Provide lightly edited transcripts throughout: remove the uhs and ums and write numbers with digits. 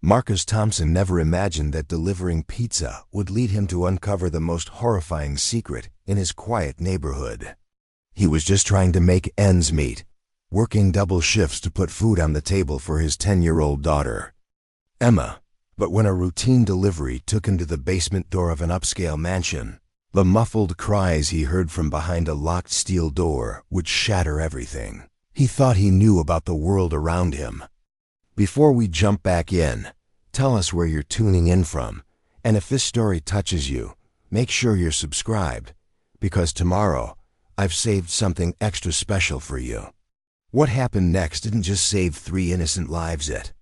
Marcus Thompson never imagined that delivering pizza would lead him to uncover the most horrifying secret in his quiet neighborhood. He was just trying to make ends meet, working double shifts to put food on the table for his 10-year-old daughter, Emma. But when a routine delivery took him to the basement door of an upscale mansion, the muffled cries he heard from behind a locked steel door would shatter everything he thought he knew about the world around him. Before we jump back in, tell us where you're tuning in from, and if this story touches you, make sure you're subscribed, because tomorrow I've saved something extra special for you. What happened next didn't just save 3 innocent lives, it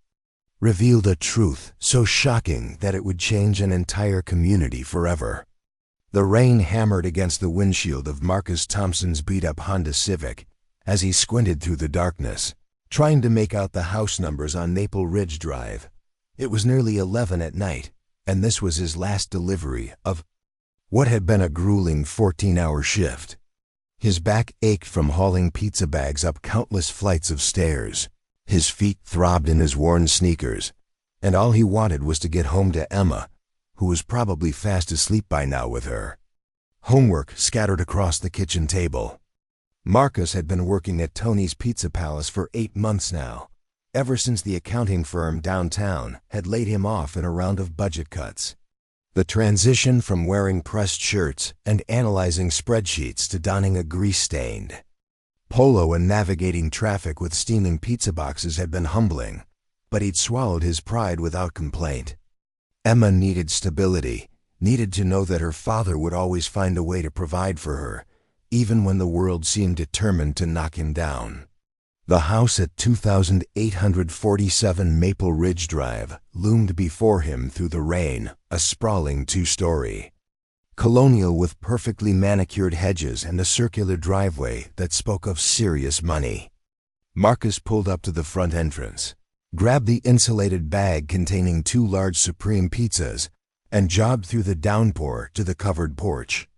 revealed a truth so shocking that it would change an entire community forever. The rain hammered against the windshield of Marcus Thompson's beat-up Honda Civic as he squinted through the darkness, trying to make out the house numbers on Maple Ridge Drive. It was nearly 11 at night, and this was his last delivery of what had been a grueling 14-hour shift. His back ached from hauling pizza bags up countless flights of stairs. His feet throbbed in his worn sneakers, and all he wanted was to get home to Emma, who was probably fast asleep by now with her homework scattered across the kitchen table. Marcus had been working at Tony's Pizza Palace for 8 months now, ever since the accounting firm downtown had laid him off in a round of budget cuts. The transition from wearing pressed shirts and analyzing spreadsheets to donning a grease-stained polo and navigating traffic with steaming pizza boxes had been humbling, but he'd swallowed his pride without complaint. Emma needed stability, needed to know that her father would always find a way to provide for her, even when the world seemed determined to knock him down. The house at 2847 Maple Ridge Drive loomed before him through the rain, a sprawling 2-story colonial with perfectly manicured hedges and a circular driveway that spoke of serious money. Marcus pulled up to the front entrance, grabbed the insulated bag containing 2 large supreme pizzas, and jogged through the downpour to the covered porch.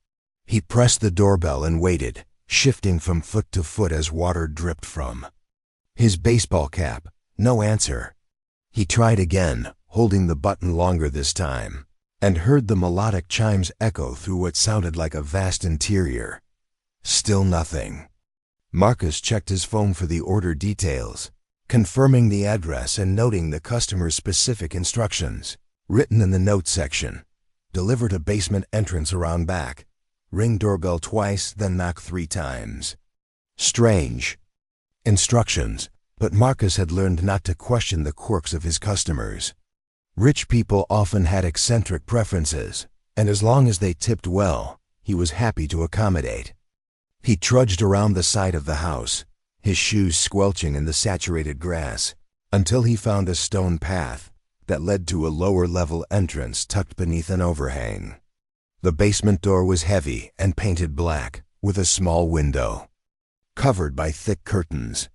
He pressed the doorbell and waited, shifting from foot to foot as water dripped from his baseball cap. No answer. He tried again, holding the button longer this time, and heard the melodic chimes echo through what sounded like a vast interior. Still nothing. Marcus checked his phone for the order details, confirming the address and noting the customer's specific instructions, written in the notes section. Deliver to basement entrance around back. Ring doorbell twice, then knock 3 times. Strange instructions, but Marcus had learned not to question the quirks of his customers. Rich people often had eccentric preferences, and as long as they tipped well, he was happy to accommodate. He trudged around the side of the house, his shoes squelching in the saturated grass, until he found a stone path that led to a lower-level entrance tucked beneath an overhang. The basement door was heavy and painted black, with a small window covered by thick curtains.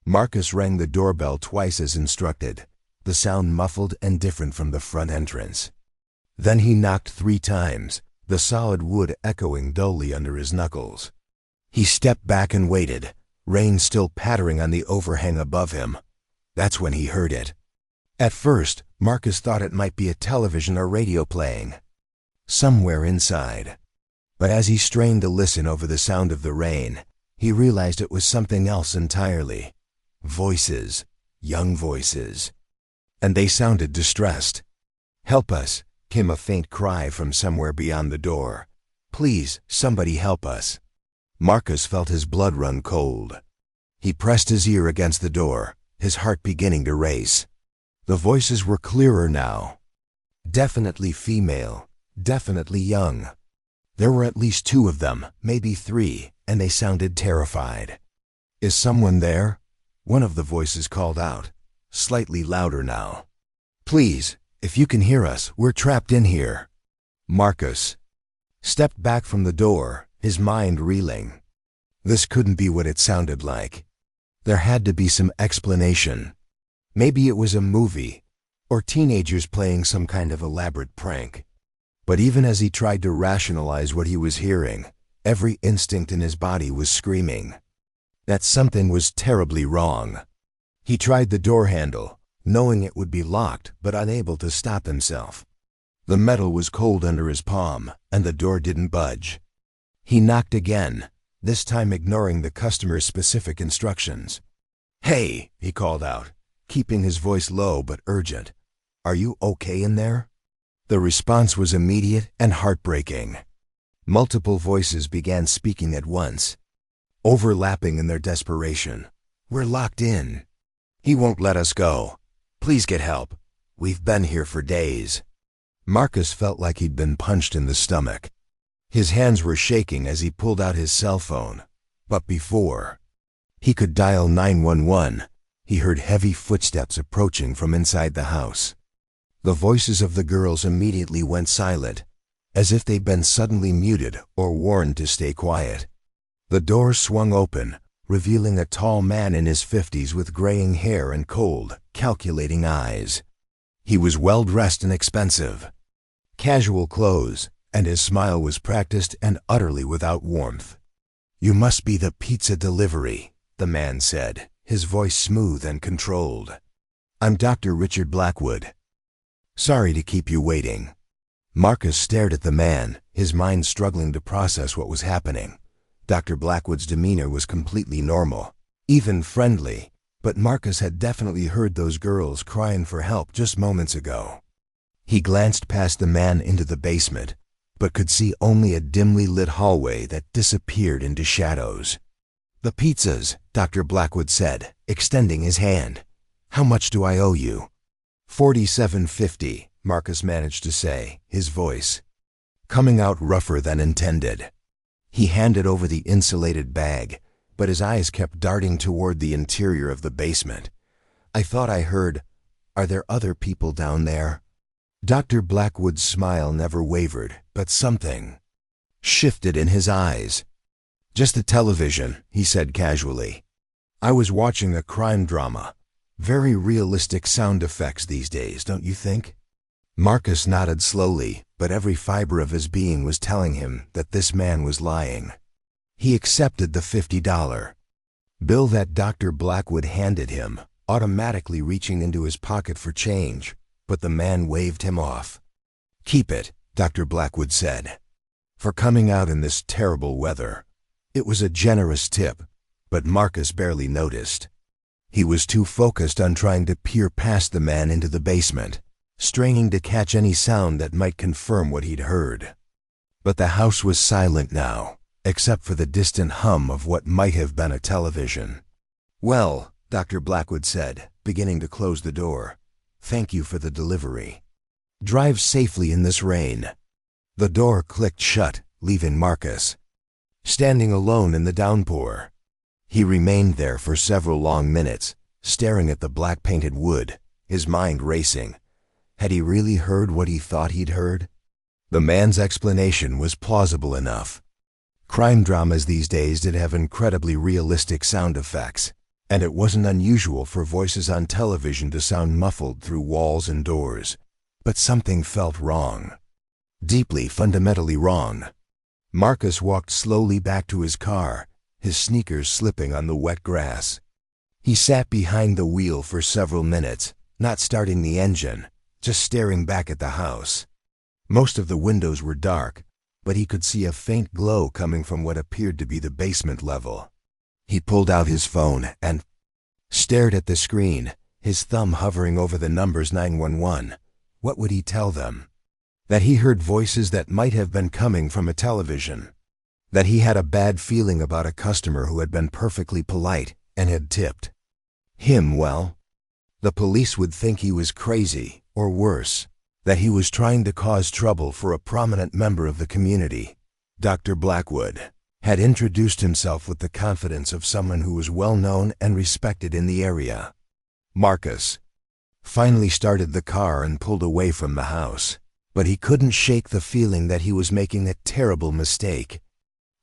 Marcus rang the doorbell twice as instructed, the sound muffled and different from the front entrance. Then he knocked 3 times, the solid wood echoing dully under his knuckles. He stepped back and waited, rain still pattering on the overhang above him. That's when he heard it. At first, Marcus thought it might be a television or radio playing somewhere inside. But as he strained to listen over the sound of the rain, he realized it was something else entirely. Voices, young voices. And they sounded distressed. "Help us," came a faint cry from somewhere beyond the door. "Please, somebody help us." Marcus felt his blood run cold. He pressed his ear against the door, his heart beginning to race. The voices were clearer now. Definitely female, definitely young. There were at least 2 of them, maybe 3, and they sounded terrified. "Is someone there?" One of the voices called out, slightly louder now. "Please, if you can hear us, we're trapped in here." Marcus stepped back from the door, his mind reeling. This couldn't be what it sounded like. There had to be some explanation. Maybe it was a movie, or teenagers playing some kind of elaborate prank. But even as he tried to rationalize what he was hearing, every instinct in his body was screaming that something was terribly wrong. He tried the door handle, knowing it would be locked but unable to stop himself. The metal was cold under his palm, and the door didn't budge. He knocked again, this time ignoring the customer's specific instructions. "Hey," he called out, keeping his voice low but urgent. "Are you okay in there?" The response was immediate and heartbreaking. Multiple voices began speaking at once, overlapping in their desperation. "We're locked in. He won't let us go. Please get help. We've been here for days." Marcus felt like he'd been punched in the stomach. His hands were shaking as he pulled out his cell phone. But before he could dial 911, he heard heavy footsteps approaching from inside the house. The voices of the girls immediately went silent, as if they'd been suddenly muted or warned to stay quiet. The door swung open, revealing a tall man in his 50s with graying hair and cold, calculating eyes. He was well-dressed and expensive. Casual clothes, and his smile was practiced and utterly without warmth. "You must be the pizza delivery," the man said, his voice smooth and controlled. "I'm Dr. Richard Blackwood. Sorry to keep you waiting." Marcus stared at the man, his mind struggling to process what was happening. Dr. Blackwood's demeanor was completely normal, even friendly, but Marcus had definitely heard those girls crying for help just moments ago. He glanced past the man into the basement, but could see only a dimly lit hallway that disappeared into shadows. "The pizzas," Dr. Blackwood said, extending his hand. "How much do I owe you?" $47.50, Marcus managed to say, his voice coming out rougher than intended. He handed over the insulated bag, but his eyes kept darting toward the interior of the basement. "I thought I heard, are there other people down there?" Dr. Blackwood's smile never wavered, but something shifted in his eyes. "Just the television," he said casually. "I was watching a crime drama. Very realistic sound effects these days, don't you think?" Marcus nodded slowly, but every fiber of his being was telling him that this man was lying. He accepted the $50 bill that Dr. Blackwood handed him, automatically reaching into his pocket for change, but the man waved him off. "Keep it," Dr. Blackwood said, "for coming out in this terrible weather." It was a generous tip, but Marcus barely noticed. He was too focused on trying to peer past the man into the basement, straining to catch any sound that might confirm what he'd heard. But the house was silent now, except for the distant hum of what might have been a television. "Well," Dr. Blackwood said, beginning to close the door, "thank you for the delivery. Drive safely in this rain." The door clicked shut, leaving Marcus standing alone in the downpour. He remained there for several long minutes, staring at the black-painted wood, his mind racing. Had he really heard what he thought he'd heard? The man's explanation was plausible enough. Crime dramas these days did have incredibly realistic sound effects, and it wasn't unusual for voices on television to sound muffled through walls and doors. But something felt wrong. Deeply, fundamentally wrong. Marcus walked slowly back to his car, his sneakers slipping on the wet grass. He sat behind the wheel for several minutes, not starting the engine, just staring back at the house. Most of the windows were dark, but he could see a faint glow coming from what appeared to be the basement level. He pulled out his phone and stared at the screen, his thumb hovering over the numbers 911. What would he tell them? That he heard voices that might have been coming from a television. That he had a bad feeling about a customer who had been perfectly polite and had tipped him well. The police would think he was crazy, or worse, that he was trying to cause trouble for a prominent member of the community. Dr. Blackwood had introduced himself with the confidence of someone who was well known and respected in the area. Marcus finally started the car and pulled away from the house, but he couldn't shake the feeling that he was making a terrible mistake.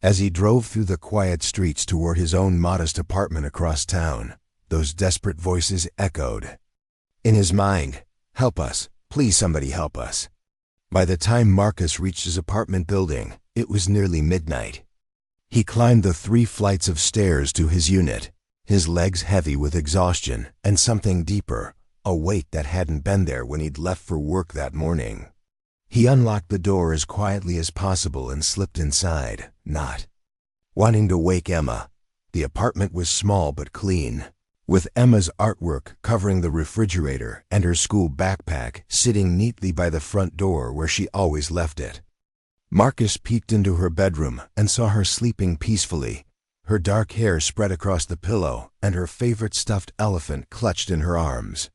As he drove through the quiet streets toward his own modest apartment across town, those desperate voices echoed. In his mind, "Help us, please somebody help us." By the time Marcus reached his apartment building, it was nearly midnight. He climbed the 3 flights of stairs to his unit, his legs heavy with exhaustion and something deeper, a weight that hadn't been there when he'd left for work that morning. He unlocked the door as quietly as possible and slipped inside, not wanting to wake Emma. The apartment was small but clean, with Emma's artwork covering the refrigerator and her school backpack sitting neatly by the front door where she always left it. Marcus peeked into her bedroom and saw her sleeping peacefully, her dark hair spread across the pillow and her favorite stuffed elephant clutched in her arms.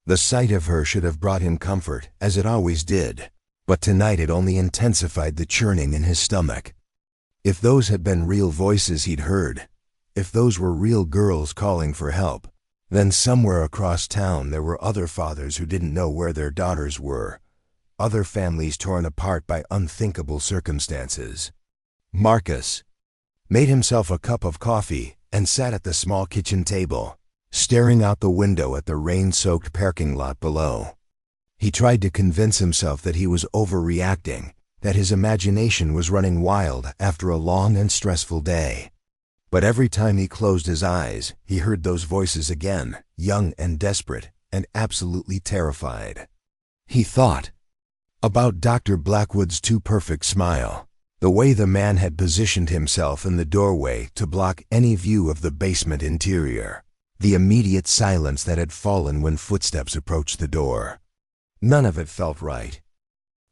The sight of her should have brought him comfort, as it always did, but tonight it only intensified the churning in his stomach. If those had been real voices he'd heard, if those were real girls calling for help, then somewhere across town there were other fathers who didn't know where their daughters were, other families torn apart by unthinkable circumstances. Marcus made himself a cup of coffee and sat at the small kitchen table, staring out the window at the rain-soaked parking lot below. He tried to convince himself that he was overreacting, that his imagination was running wild after a long and stressful day. But every time he closed his eyes, he heard those voices again, young and desperate, and absolutely terrified. He thought about Dr. Blackwood's too-perfect smile, the way the man had positioned himself in the doorway to block any view of the basement interior, the immediate silence that had fallen when footsteps approached the door. None of it felt right.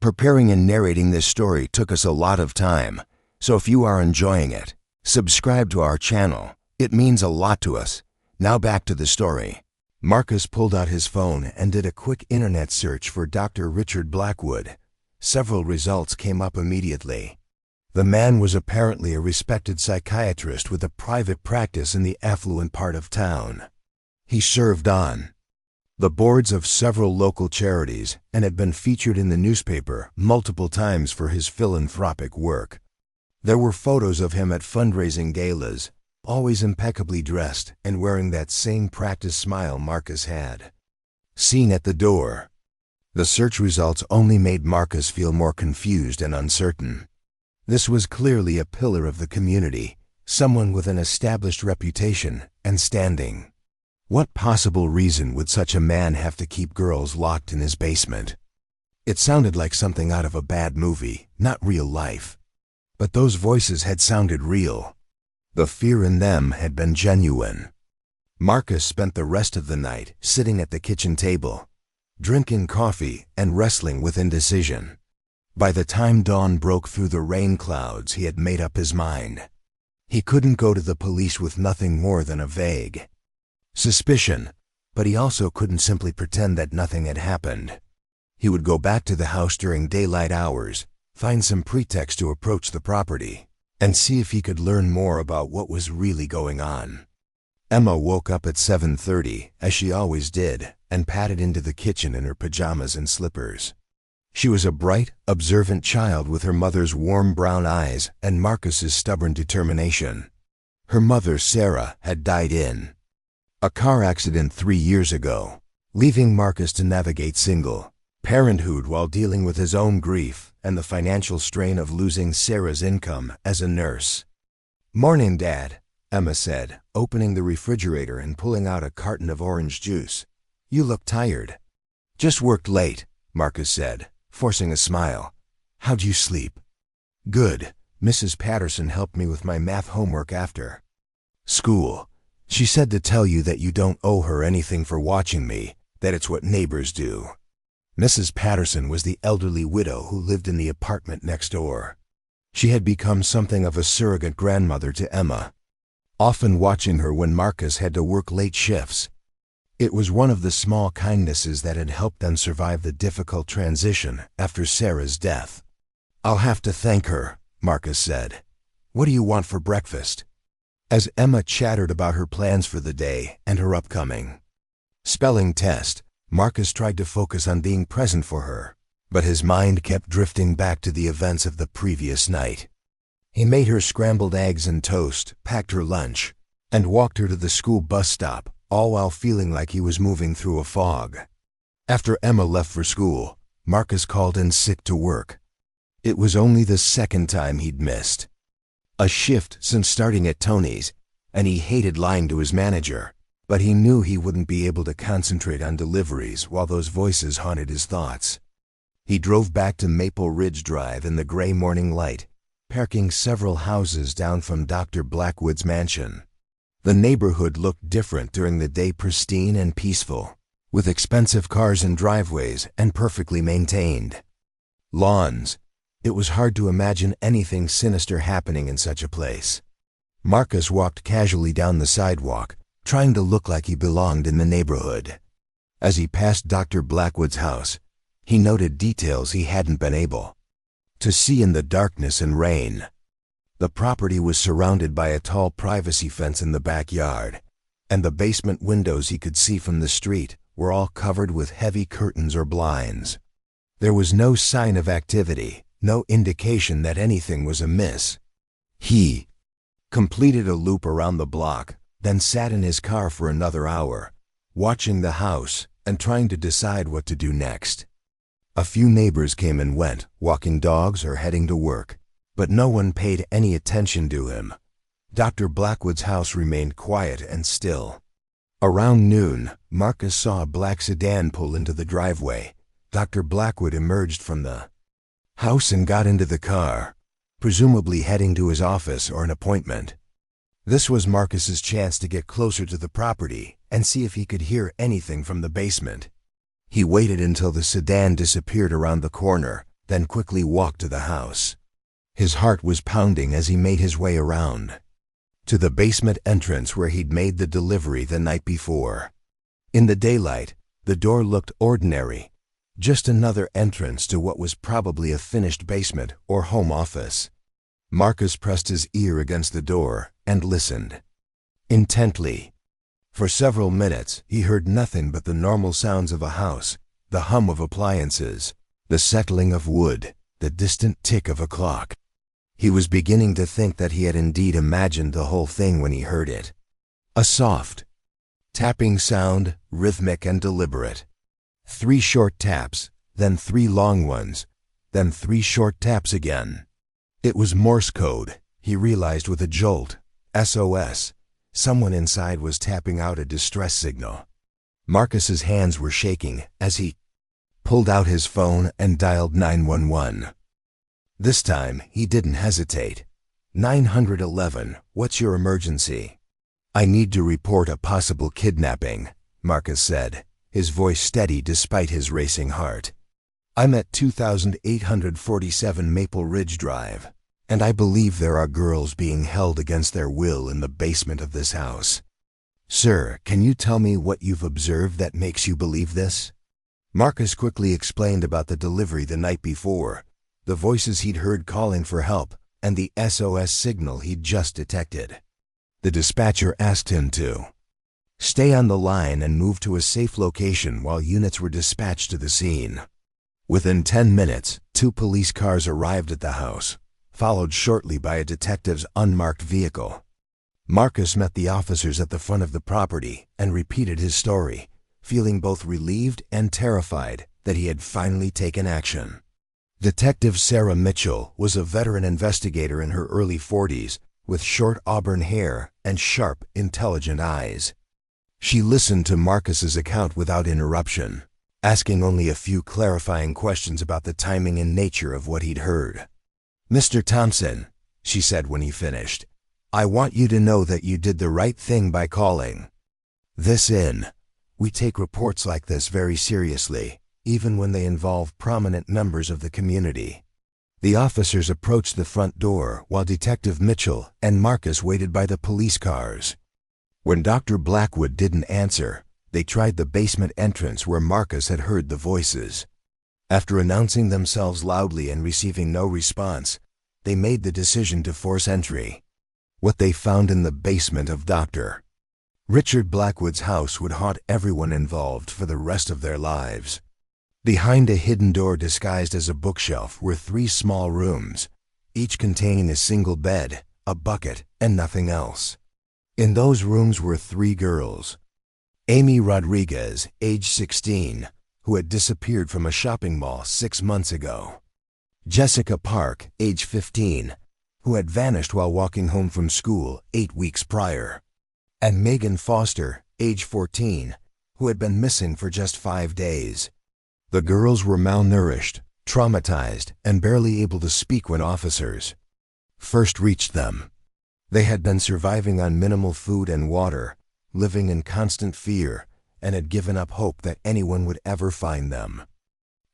Preparing and narrating this story took us a lot of time, so if you are enjoying it, subscribe to our channel. It means a lot to us. Now back to the story. Marcus pulled out his phone and did a quick internet search for Dr. Richard Blackwood. Several results came up immediately. The man was apparently a respected psychiatrist with a private practice in the affluent part of town. He served on the boards of several local charities and had been featured in the newspaper multiple times for his philanthropic work. There were photos of him at fundraising galas, always impeccably dressed and wearing that same practice smile Marcus had. Seen at the door. The search results only made Marcus feel more confused and uncertain. This was clearly a pillar of the community, someone with an established reputation and standing. What possible reason would such a man have to keep girls locked in his basement? It sounded like something out of a bad movie, not real life. But those voices had sounded real. The fear in them had been genuine. Marcus spent the rest of the night sitting at the kitchen table, drinking coffee and wrestling with indecision. By the time dawn broke through the rain clouds, he had made up his mind. He couldn't go to the police with nothing more than a vague suspicion, but he also couldn't simply pretend that nothing had happened. He would go back to the house during daylight hours, find some pretext to approach the property, and see if he could learn more about what was really going on. Emma woke up at 7:30, as she always did, and padded into the kitchen in her pajamas and slippers. She was a bright, observant child with her mother's warm brown eyes and Marcus's stubborn determination. Her mother, Sarah, had died in a car accident 3 years ago, leaving Marcus to navigate single parenthood while dealing with his own grief and the financial strain of losing Sarah's income as a nurse. "Morning, Dad," Emma said, opening the refrigerator and pulling out a carton of orange juice. "You look tired." "Just worked late," Marcus said, forcing a smile. "How'd you sleep?" "Good. Mrs. Patterson helped me with my math homework after school. She said to tell you that you don't owe her anything for watching me, that it's what neighbors do." Mrs. Patterson was the elderly widow who lived in the apartment next door. She had become something of a surrogate grandmother to Emma, often watching her when Marcus had to work late shifts. It was one of the small kindnesses that had helped them survive the difficult transition after Sarah's death. "I'll have to thank her," Marcus said. "What do you want for breakfast?" As Emma chattered about her plans for the day and her upcoming spelling test, Marcus tried to focus on being present for her, but his mind kept drifting back to the events of the previous night. He made her scrambled eggs and toast, packed her lunch, and walked her to the school bus stop, all while feeling like he was moving through a fog. After Emma left for school, Marcus called in sick to work. It was only the second time he'd missed a shift since starting at Tony's, and he hated lying to his manager. But he knew he wouldn't be able to concentrate on deliveries while those voices haunted his thoughts. He drove back to Maple Ridge Drive in the gray morning light, parking several houses down from Dr. Blackwood's mansion. The neighborhood looked different during the day, pristine and peaceful, with expensive cars and driveways and perfectly maintained lawns. It was hard to imagine anything sinister happening in such a place. Marcus walked casually down the sidewalk, trying to look like he belonged in the neighborhood. As he passed Dr. Blackwood's house, he noted details he hadn't been able to see in the darkness and rain. The property was surrounded by a tall privacy fence in the backyard, and the basement windows he could see from the street were all covered with heavy curtains or blinds. There was no sign of activity, no indication that anything was amiss. He completed a loop around the block, then sat in his car for another hour, watching the house and trying to decide what to do next. A few neighbors came and went, walking dogs or heading to work, but no one paid any attention to him. Dr. Blackwood's house remained quiet and still. Around noon, Marcus saw a black sedan pull into the driveway. Dr. Blackwood emerged from the house and got into the car, presumably heading to his office or an appointment. This was Marcus's chance to get closer to the property and see if he could hear anything from the basement. He waited until the sedan disappeared around the corner, then quickly walked to the house. His heart was pounding as he made his way around to the basement entrance where he'd made the delivery the night before. In the daylight, the door looked ordinary, just another entrance to what was probably a finished basement or home office. Marcus pressed his ear against the door and listened intently. For several minutes, he heard nothing but the normal sounds of a house, the hum of appliances, the settling of wood, the distant tick of a clock. He was beginning to think that he had indeed imagined the whole thing when he heard it. A soft tapping sound, rhythmic and deliberate. 3 short taps, then 3 long ones, then 3 short taps again. It was Morse code, he realized with a jolt. SOS. Someone inside was tapping out a distress signal. Marcus's hands were shaking as he pulled out his phone and dialed 911. This time, he didn't hesitate. 911, what's your emergency? I need to report a possible kidnapping, Marcus said, his voice steady despite his racing heart. I'm at 2847 Maple Ridge Drive, and I believe there are girls being held against their will in the basement of this house. Sir, can you tell me what you've observed that makes you believe this? Marcus quickly explained about the delivery the night before, the voices he'd heard calling for help, and the SOS signal he'd just detected. The dispatcher asked him to stay on the line and move to a safe location while units were dispatched to the scene. Within 10 minutes, 2 police cars arrived at the house, followed shortly by a detective's unmarked vehicle. Marcus met the officers at the front of the property and repeated his story, feeling both relieved and terrified that he had finally taken action. Detective Sarah Mitchell was a veteran investigator in her early 40s, with short auburn hair and sharp, intelligent eyes. She listened to Marcus's account without interruption, asking only a few clarifying questions about the timing and nature of what he'd heard. Mr. Thompson, she said when he finished, I want you to know that you did the right thing by calling this in. We take reports like this very seriously, even when they involve prominent members of the community. The officers approached the front door while Detective Mitchell and Marcus waited by the police cars. When Dr. Blackwood didn't answer, they tried the basement entrance where Marcus had heard the voices. After announcing themselves loudly and receiving no response, they made the decision to force entry. What they found in the basement of Dr. Richard Blackwood's house would haunt everyone involved for the rest of their lives. Behind a hidden door disguised as a bookshelf were 3 small rooms, each containing a single bed, a bucket, and nothing else. In those rooms were 3 girls. Amy Rodriguez, age 16, who had disappeared from a shopping mall 6 months ago. Jessica Park, age 15, who had vanished while walking home from school 8 weeks prior. And Megan Foster, age 14, who had been missing for just 5 days. The girls were malnourished, traumatized, and barely able to speak when officers first reached them. They had been surviving on minimal food and water, living in constant fear, and had given up hope that anyone would ever find them.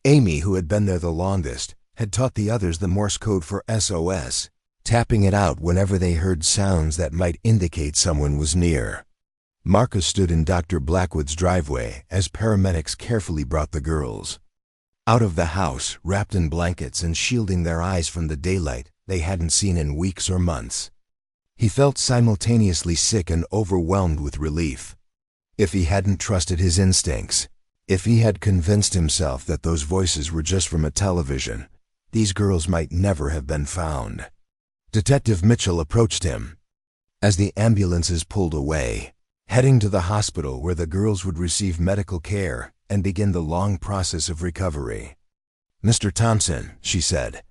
Amy, who had been there the longest, had taught the others the Morse code for SOS, tapping it out whenever they heard sounds that might indicate someone was near. Marcus stood in Dr. Blackwood's driveway as paramedics carefully brought the girls out of the house, wrapped in blankets and shielding their eyes from the daylight they hadn't seen in weeks or months. He felt simultaneously sick and overwhelmed with relief. If he hadn't trusted his instincts, if he had convinced himself that those voices were just from a television, these girls might never have been found. Detective Mitchell approached him as the ambulances pulled away, heading to the hospital where the girls would receive medical care and begin the long process of recovery. "Mr. Thompson," she said,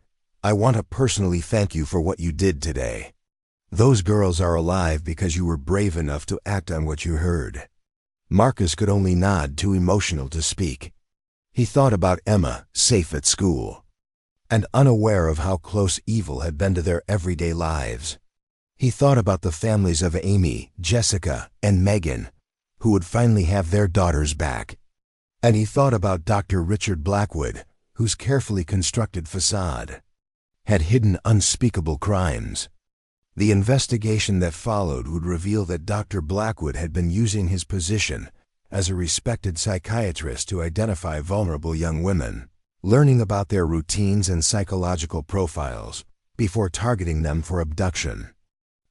"I want to personally thank you for what you did today. Those girls are alive because you were brave enough to act on what you heard." Marcus could only nod, too emotional to speak. He thought about Emma, safe at school, and unaware of how close evil had been to their everyday lives. He thought about the families of Amy, Jessica, and Megan, who would finally have their daughters back. And he thought about Dr. Richard Blackwood, whose carefully constructed facade had hidden unspeakable crimes. The investigation that followed would reveal that Dr. Blackwood had been using his position as a respected psychiatrist to identify vulnerable young women, learning about their routines and psychological profiles before targeting them for abduction.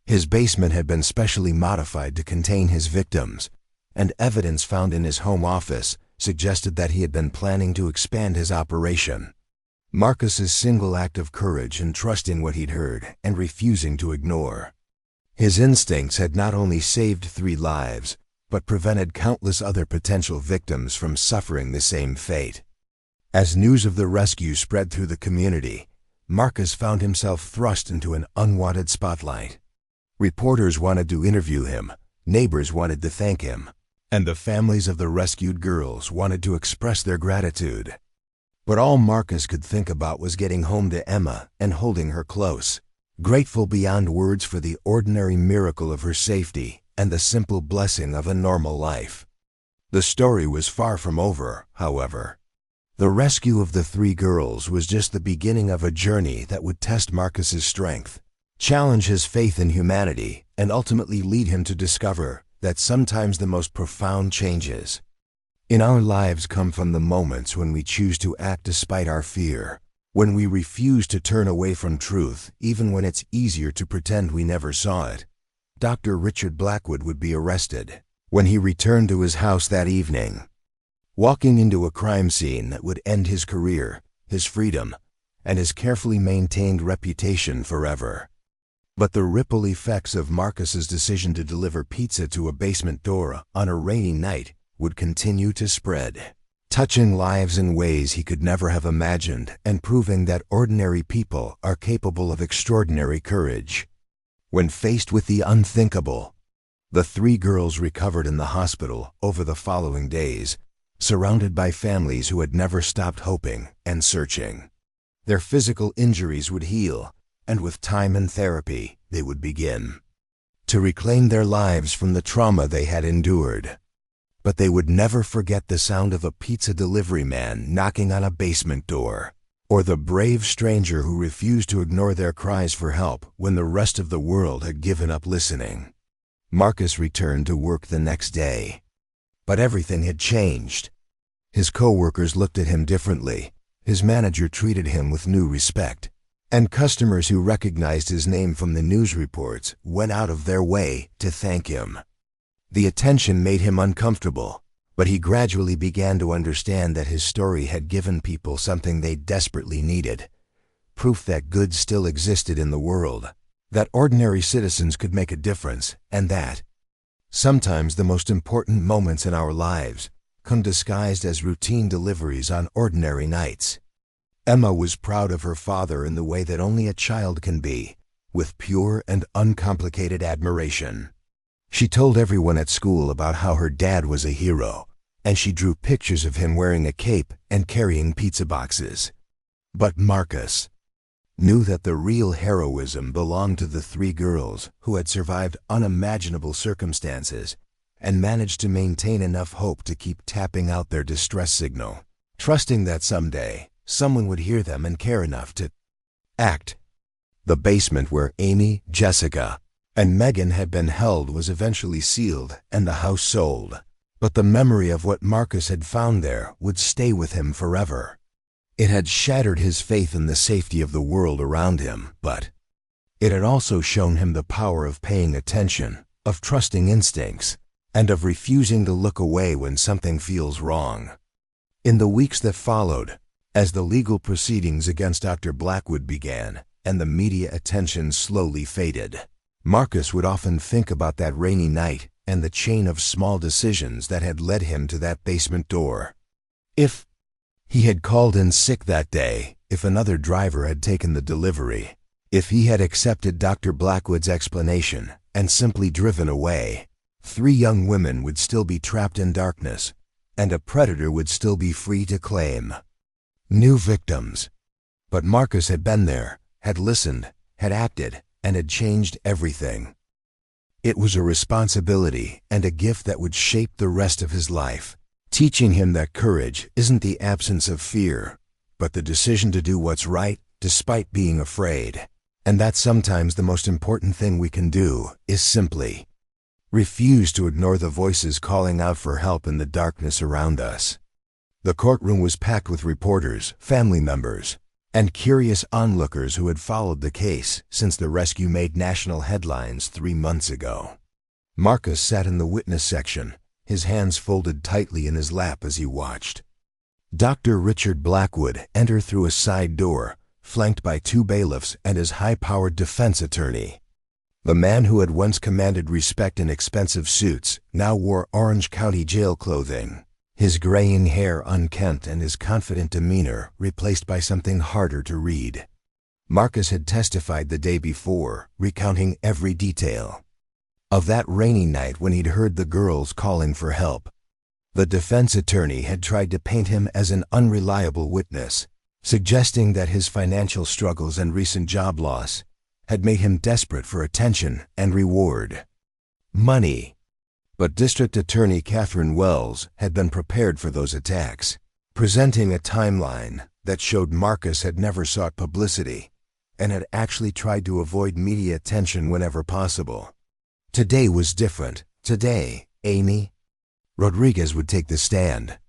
His basement had been specially modified to contain his victims, and evidence found in his home office suggested that he had been planning to expand his operation. Marcus's single act of courage in trusting what he'd heard and refusing to ignore his instincts had not only saved 3 lives, but prevented countless other potential victims from suffering the same fate. As news of the rescue spread through the community, Marcus found himself thrust into an unwanted spotlight. Reporters wanted to interview him, neighbors wanted to thank him, and the families of the rescued girls wanted to express their gratitude. But all Marcus could think about was getting home to Emma and holding her close, grateful beyond words for the ordinary miracle of her safety and the simple blessing of a normal life. The story was far from over, however. The rescue of the 3 girls was just the beginning of a journey that would test Marcus's strength, challenge his faith in humanity, and ultimately lead him to discover that sometimes the most profound changes in our lives come from the moments when we choose to act despite our fear, when we refuse to turn away from truth even when it's easier to pretend we never saw it. Dr. Richard Blackwood would be arrested when he returned to his house that evening, walking into a crime scene that would end his career, his freedom, and his carefully maintained reputation forever. But the ripple effects of Marcus's decision to deliver pizza to a basement door on a rainy night would continue to spread, touching lives in ways he could never have imagined and proving that ordinary people are capable of extraordinary courage. When faced with the unthinkable, the 3 girls recovered in the hospital over the following days, surrounded by families who had never stopped hoping and searching. Their physical injuries would heal, and with time and therapy, they would begin to reclaim their lives from the trauma they had endured. But they would never forget the sound of a pizza delivery man knocking on a basement door, or the brave stranger who refused to ignore their cries for help when the rest of the world had given up listening. Marcus returned to work the next day. But everything had changed. His co-workers looked at him differently, his manager treated him with new respect, and customers who recognized his name from the news reports went out of their way to thank him. The attention made him uncomfortable, but he gradually began to understand that his story had given people something they desperately needed: proof that good still existed in the world, that ordinary citizens could make a difference, and that sometimes the most important moments in our lives come disguised as routine deliveries on ordinary nights. Emma was proud of her father in the way that only a child can be, with pure and uncomplicated admiration. She told everyone at school about how her dad was a hero, and she drew pictures of him wearing a cape and carrying pizza boxes. But Marcus knew that the real heroism belonged to the three girls who had survived unimaginable circumstances and managed to maintain enough hope to keep tapping out their distress signal, trusting that someday someone would hear them and care enough to act. The basement where Amy, Jessica, and Megan had been held was eventually sealed and the house sold, but the memory of what Marcus had found there would stay with him forever. It had shattered his faith in the safety of the world around him, but it had also shown him the power of paying attention, of trusting instincts, and of refusing to look away when something feels wrong. In the weeks that followed, as the legal proceedings against Dr. Blackwood began and the media attention slowly faded, Marcus would often think about that rainy night and the chain of small decisions that had led him to that basement door. If he had called in sick that day, if another driver had taken the delivery, if he had accepted Dr. Blackwood's explanation and simply driven away, 3 young women would still be trapped in darkness, and a predator would still be free to claim new victims. But Marcus had been there, had listened, had acted, and had changed everything. It was a responsibility and a gift that would shape the rest of his life, teaching him that courage isn't the absence of fear, but the decision to do what's right despite being afraid, and that sometimes the most important thing we can do is simply refuse to ignore the voices calling out for help in the darkness around us. The courtroom was packed with reporters, family members, and curious onlookers who had followed the case since the rescue made national headlines 3 months ago. Marcus sat in the witness section, his hands folded tightly in his lap as he watched Dr. Richard Blackwood enter through a side door, flanked by 2 bailiffs and his high-powered defense attorney. The man who had once commanded respect in expensive suits now wore Orange County jail clothing, his graying hair unkempt and his confident demeanor replaced by something harder to read. Marcus had testified the day before, recounting every detail of that rainy night when he'd heard the girls calling for help. The defense attorney had tried to paint him as an unreliable witness, suggesting that his financial struggles and recent job loss had made him desperate for attention and reward. Money. But District Attorney Catherine Wells had been prepared for those attacks, presenting a timeline that showed Marcus had never sought publicity and had actually tried to avoid media attention whenever possible. Today was different. Today, Amy Rodriguez would take the stand.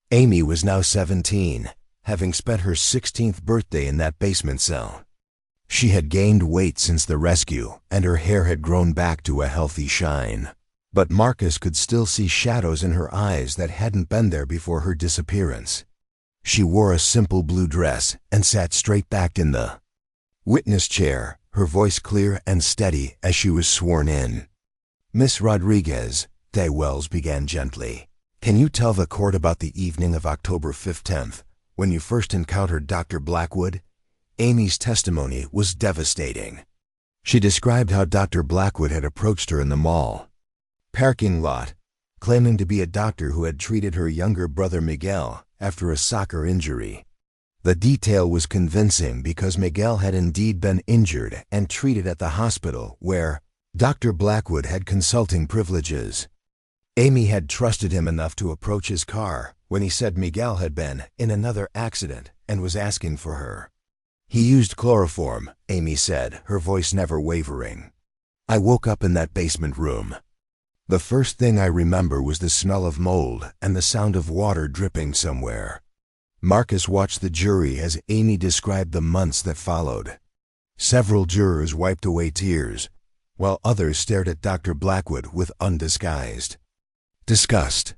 Amy was now 17, having spent her 16th birthday in that basement cell. She had gained weight since the rescue, and her hair had grown back to a healthy shine. But Marcus could still see shadows in her eyes that hadn't been there before her disappearance. She wore a simple blue dress and sat straight-backed in the witness chair, her voice clear and steady as she was sworn in. "Miss Rodriguez," Day Wells began gently, "can you tell the court about the evening of October 15th, when you first encountered Dr. Blackwood?" Amy's testimony was devastating. She described how Dr. Blackwood had approached her in the mall parking lot, claiming to be a doctor who had treated her younger brother Miguel after a soccer injury. The detail was convincing because Miguel had indeed been injured and treated at the hospital where Dr. Blackwood had consulting privileges. Amy had trusted him enough to approach his car when he said Miguel had been in another accident and was asking for her. "He used chloroform," Amy said, her voice never wavering. "I woke up in that basement room. The first thing I remember was the smell of mold and the sound of water dripping somewhere." Marcus watched the jury as Amy described the months that followed. Several jurors wiped away tears, while others stared at Dr. Blackwood with undisguised disgust.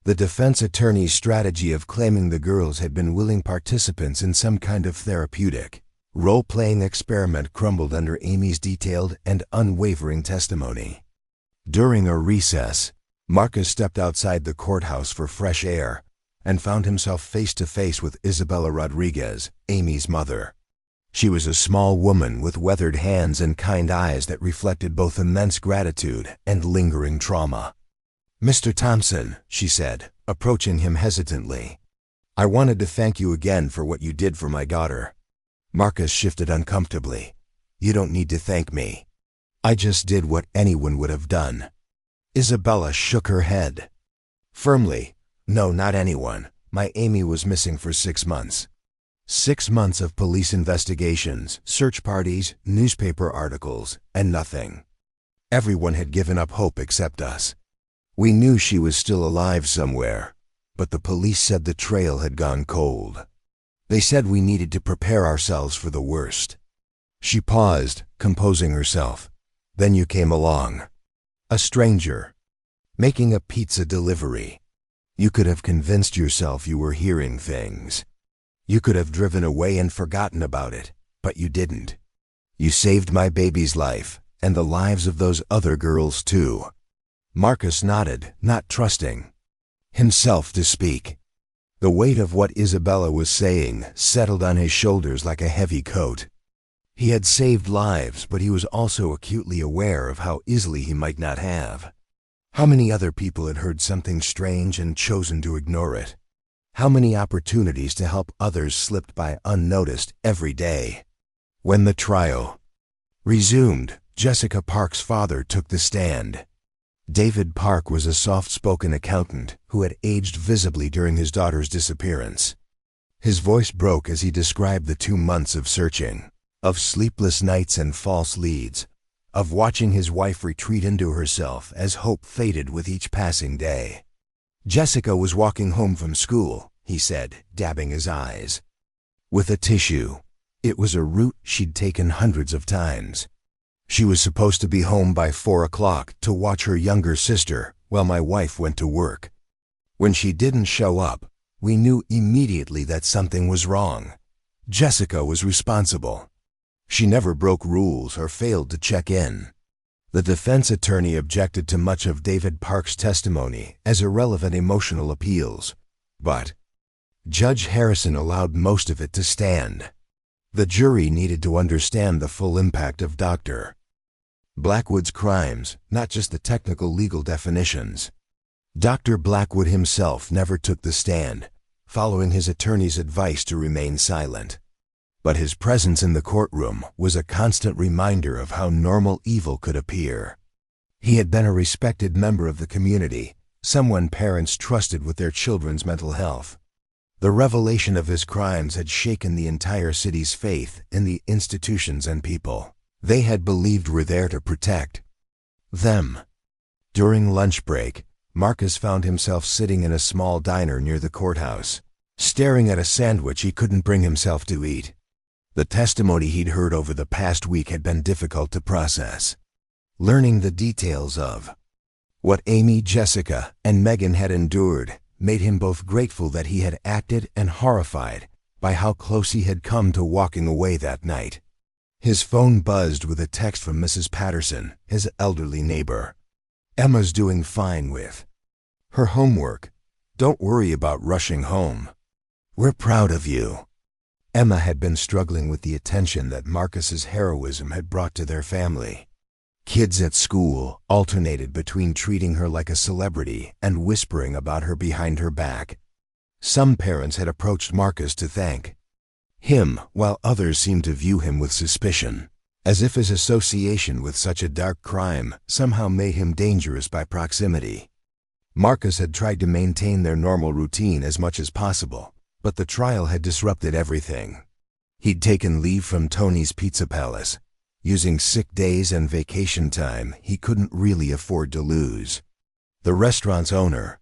The defense attorney's strategy of claiming the girls had been willing participants in some kind of therapeutic, role-playing experiment crumbled under Amy's detailed and unwavering testimony. During a recess, Marcus stepped outside the courthouse for fresh air and found himself face to face with Isabella Rodriguez, Amy's mother. She was a small woman with weathered hands and kind eyes that reflected both immense gratitude and lingering trauma. "Mr. Thompson," she said, approaching him hesitantly, "I wanted to thank you again for what you did for my daughter." Marcus shifted uncomfortably. "You don't need to thank me. I just did what anyone would have done." Isabella shook her head. Firmly, "No, not anyone. My Amy was missing for 6 months. 6 months of police investigations, search parties, newspaper articles, and nothing. Everyone had given up hope except us. We knew she was still alive somewhere, but the police said the trail had gone cold. They said we needed to prepare ourselves for the worst." She paused, composing herself. "Then you came along. A stranger, making a pizza delivery. You could have convinced yourself you were hearing things. You could have driven away and forgotten about it, but you didn't. You saved my baby's life, and the lives of those other girls too." Marcus nodded, not trusting himself to speak. The weight of what Isabella was saying settled on his shoulders like a heavy coat. He had saved lives, but he was also acutely aware of how easily he might not have. How many other people had heard something strange and chosen to ignore it? How many opportunities to help others slipped by unnoticed every day? When the trial resumed, Jessica Park's father took the stand. David Park was a soft-spoken accountant who had aged visibly during his daughter's disappearance. His voice broke as he described the 2 months of searching, of sleepless nights and false leads, of watching his wife retreat into herself as hope faded with each passing day. "Jessica was walking home from school," he said, dabbing his eyes, "with a tissue. It was a route she'd taken hundreds of times. She was supposed to be home by 4 o'clock to watch her younger sister while my wife went to work. When she didn't show up, we knew immediately that something was wrong. Jessica was responsible. She never broke rules or failed to check in." The defense attorney objected to much of David Park's testimony as irrelevant emotional appeals, but Judge Harrison allowed most of it to stand. The jury needed to understand the full impact of Dr. Blackwood's crimes, not just the technical legal definitions. Dr. Blackwood himself never took the stand, following his attorney's advice to remain silent. But his presence in the courtroom was a constant reminder of how normal evil could appear. He had been a respected member of the community, someone parents trusted with their children's mental health. The revelation of his crimes had shaken the entire city's faith in the institutions and people they had believed were there to protect them. During lunch break, Marcus found himself sitting in a small diner near the courthouse, staring at a sandwich he couldn't bring himself to eat. The testimony he'd heard over the past week had been difficult to process. Learning the details of what Amy, Jessica, and Megan had endured made him both grateful that he had acted and horrified by how close he had come to walking away that night. His phone buzzed with a text from Mrs. Patterson, his elderly neighbor. "Emma's doing fine with her homework. Don't worry about rushing home. We're proud of you." Emma had been struggling with the attention that Marcus's heroism had brought to their family. Kids at school alternated between treating her like a celebrity and whispering about her behind her back. Some parents had approached Marcus to thank him, while others seemed to view him with suspicion, as if his association with such a dark crime somehow made him dangerous by proximity. Marcus had tried to maintain their normal routine as much as possible, but the trial had disrupted everything. He'd taken leave from Tony's Pizza Palace, using sick days and vacation time he couldn't really afford to lose. The restaurant's owner,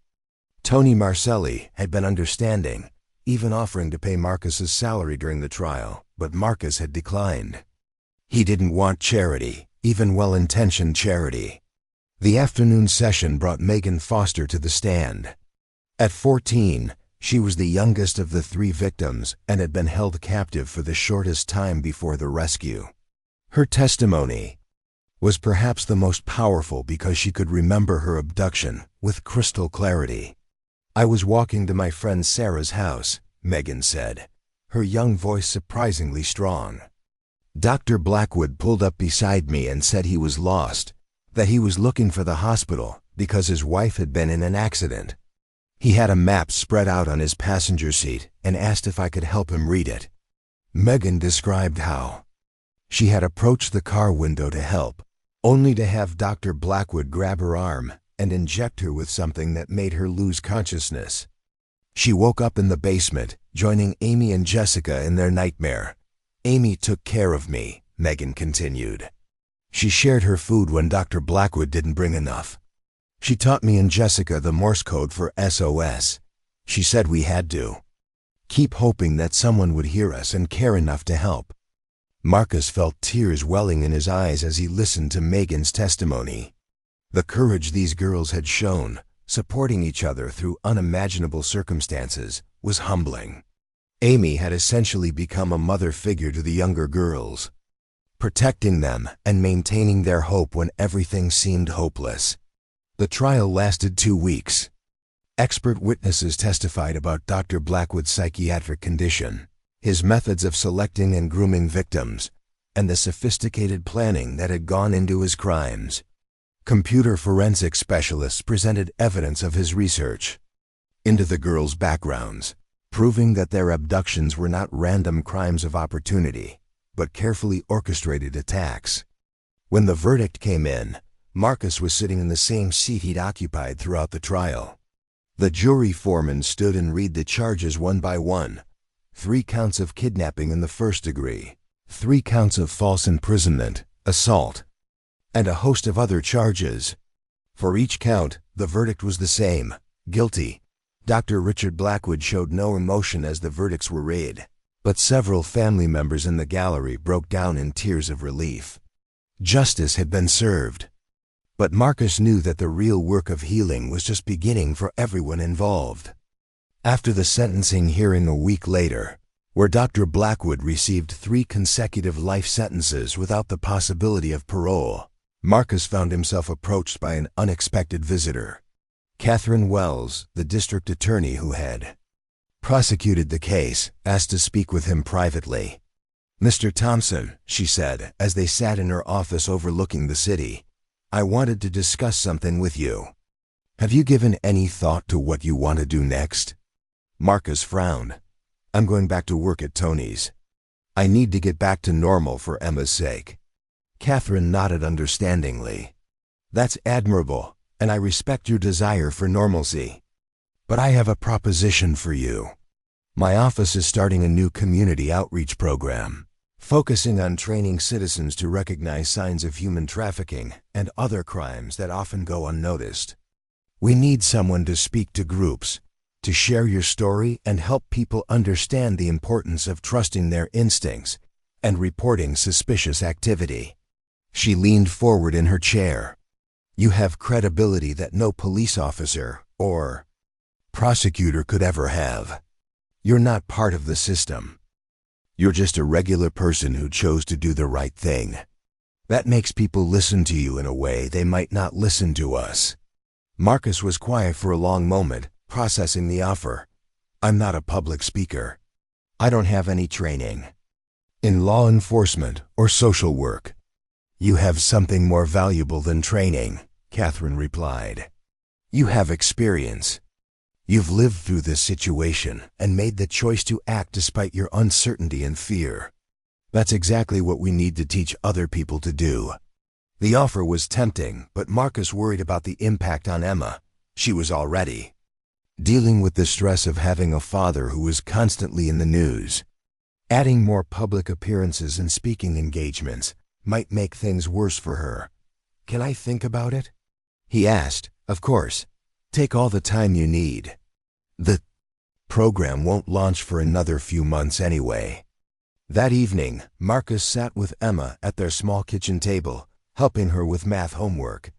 Tony Marcelli, had been understanding, even offering to pay Marcus's salary during the trial, but Marcus had declined. He didn't want charity, even well-intentioned charity. The afternoon session brought Megan Foster to the stand. At 14, she was the youngest of the 3 victims and had been held captive for the shortest time before the rescue. Her testimony was perhaps the most powerful because she could remember her abduction with crystal clarity. "I was walking to my friend Sarah's house," Megan said, her young voice surprisingly strong. Dr. Blackwood pulled up beside me and said he was lost, that he was looking for the hospital because his wife had been in an accident. He had a map spread out on his passenger seat and asked if I could help him read it. Megan described how she had approached the car window to help, only to have Dr. Blackwood grab her arm and inject her with something that made her lose consciousness. She woke up in the basement, joining Amy and Jessica in their nightmare. Amy took care of me, Megan continued. She shared her food when Dr. Blackwood didn't bring enough. She taught me and Jessica the Morse code for SOS. She said we had to keep hoping that someone would hear us and care enough to help. Marcus felt tears welling in his eyes as he listened to Megan's testimony. The courage these girls had shown, supporting each other through unimaginable circumstances, was humbling. Amy had essentially become a mother figure to the younger girls, protecting them and maintaining their hope when everything seemed hopeless. The trial lasted 2 weeks. Expert witnesses testified about Dr. Blackwood's psychiatric condition, his methods of selecting and grooming victims, and the sophisticated planning that had gone into his crimes. Computer forensic specialists presented evidence of his research into the girls' backgrounds, proving that their abductions were not random crimes of opportunity, but carefully orchestrated attacks. When the verdict came in, Marcus was sitting in the same seat he'd occupied throughout the trial. The jury foreman stood and read the charges one by one. 3 counts of kidnapping in the first degree, 3 counts of false imprisonment, assault, and a host of other charges. For each count, the verdict was the same: guilty. Dr. Richard Blackwood showed no emotion as the verdicts were read, but several family members in the gallery broke down in tears of relief. Justice had been served. But Marcus knew that the real work of healing was just beginning for everyone involved. After the sentencing hearing a week later, where Dr. Blackwood received 3 consecutive life sentences without the possibility of parole, Marcus found himself approached by an unexpected visitor. Catherine Wells, the district attorney who had prosecuted the case, asked to speak with him privately. "Mr. Thompson," she said, as they sat in her office overlooking the city, "I wanted to discuss something with you. Have you given any thought to what you want to do next?" Marcus frowned. "I'm going back to work at Tony's. I need to get back to normal for Emma's sake." Catherine nodded understandingly. "That's admirable, and I respect your desire for normalcy. But I have a proposition for you. My office is starting a new community outreach program, focusing on training citizens to recognize signs of human trafficking and other crimes that often go unnoticed. We need someone to speak to groups, to share your story and help people understand the importance of trusting their instincts and reporting suspicious activity." She leaned forward in her chair. "You have credibility that no police officer or prosecutor could ever have. You're not part of the system. You're just a regular person who chose to do the right thing. That makes people listen to you in a way they might not listen to us." Marcus was quiet for a long moment, processing the offer. "I'm not a public speaker. I don't have any training in law enforcement or social work." "You have something more valuable than training," Catherine replied. "You have experience. You've lived through this situation and made the choice to act despite your uncertainty and fear. That's exactly what we need to teach other people to do." The offer was tempting, but Marcus worried about the impact on Emma. She was already dealing with the stress of having a father who was constantly in the news. Adding more public appearances and speaking engagements might make things worse for her. "Can I think about it?" he asked. "Of course. Take all the time you need. The program won't launch for another few months anyway." That evening, Marcus sat with Emma at their small kitchen table, helping her with math homework.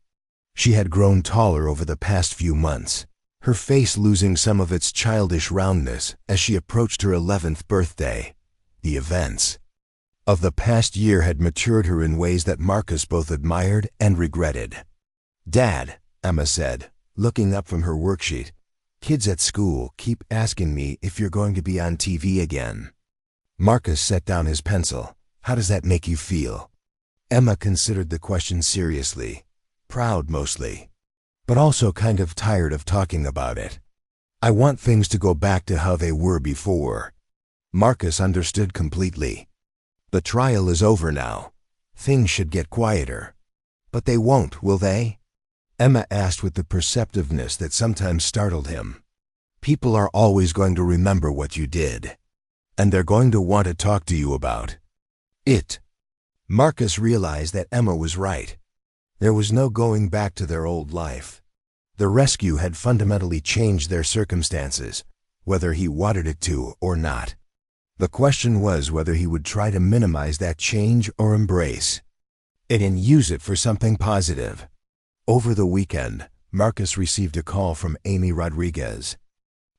She had grown taller over the past few months, her face losing some of its childish roundness as she approached her 11th birthday. The events of the past year had matured her in ways that Marcus both admired and regretted. "Dad," Emma said, looking up from her worksheet, "kids at school keep asking me if you're going to be on TV again." Marcus set down his pencil. How does that make you feel? Emma considered the question seriously, proud mostly, but also kind of tired of talking about it. I want things to go back to how they were before. Marcus understood completely. The trial is over now. Things should get quieter. But they won't, will they? Emma asked with the perceptiveness that sometimes startled him. People are always going to remember what you did. And they're going to want to talk to you about it. Marcus realized that Emma was right. There was no going back to their old life. The rescue had fundamentally changed their circumstances, whether he wanted it to or not. The question was whether he would try to minimize that change or embrace it and use it for something positive. Over the weekend, Marcus received a call from Amy Rodriguez.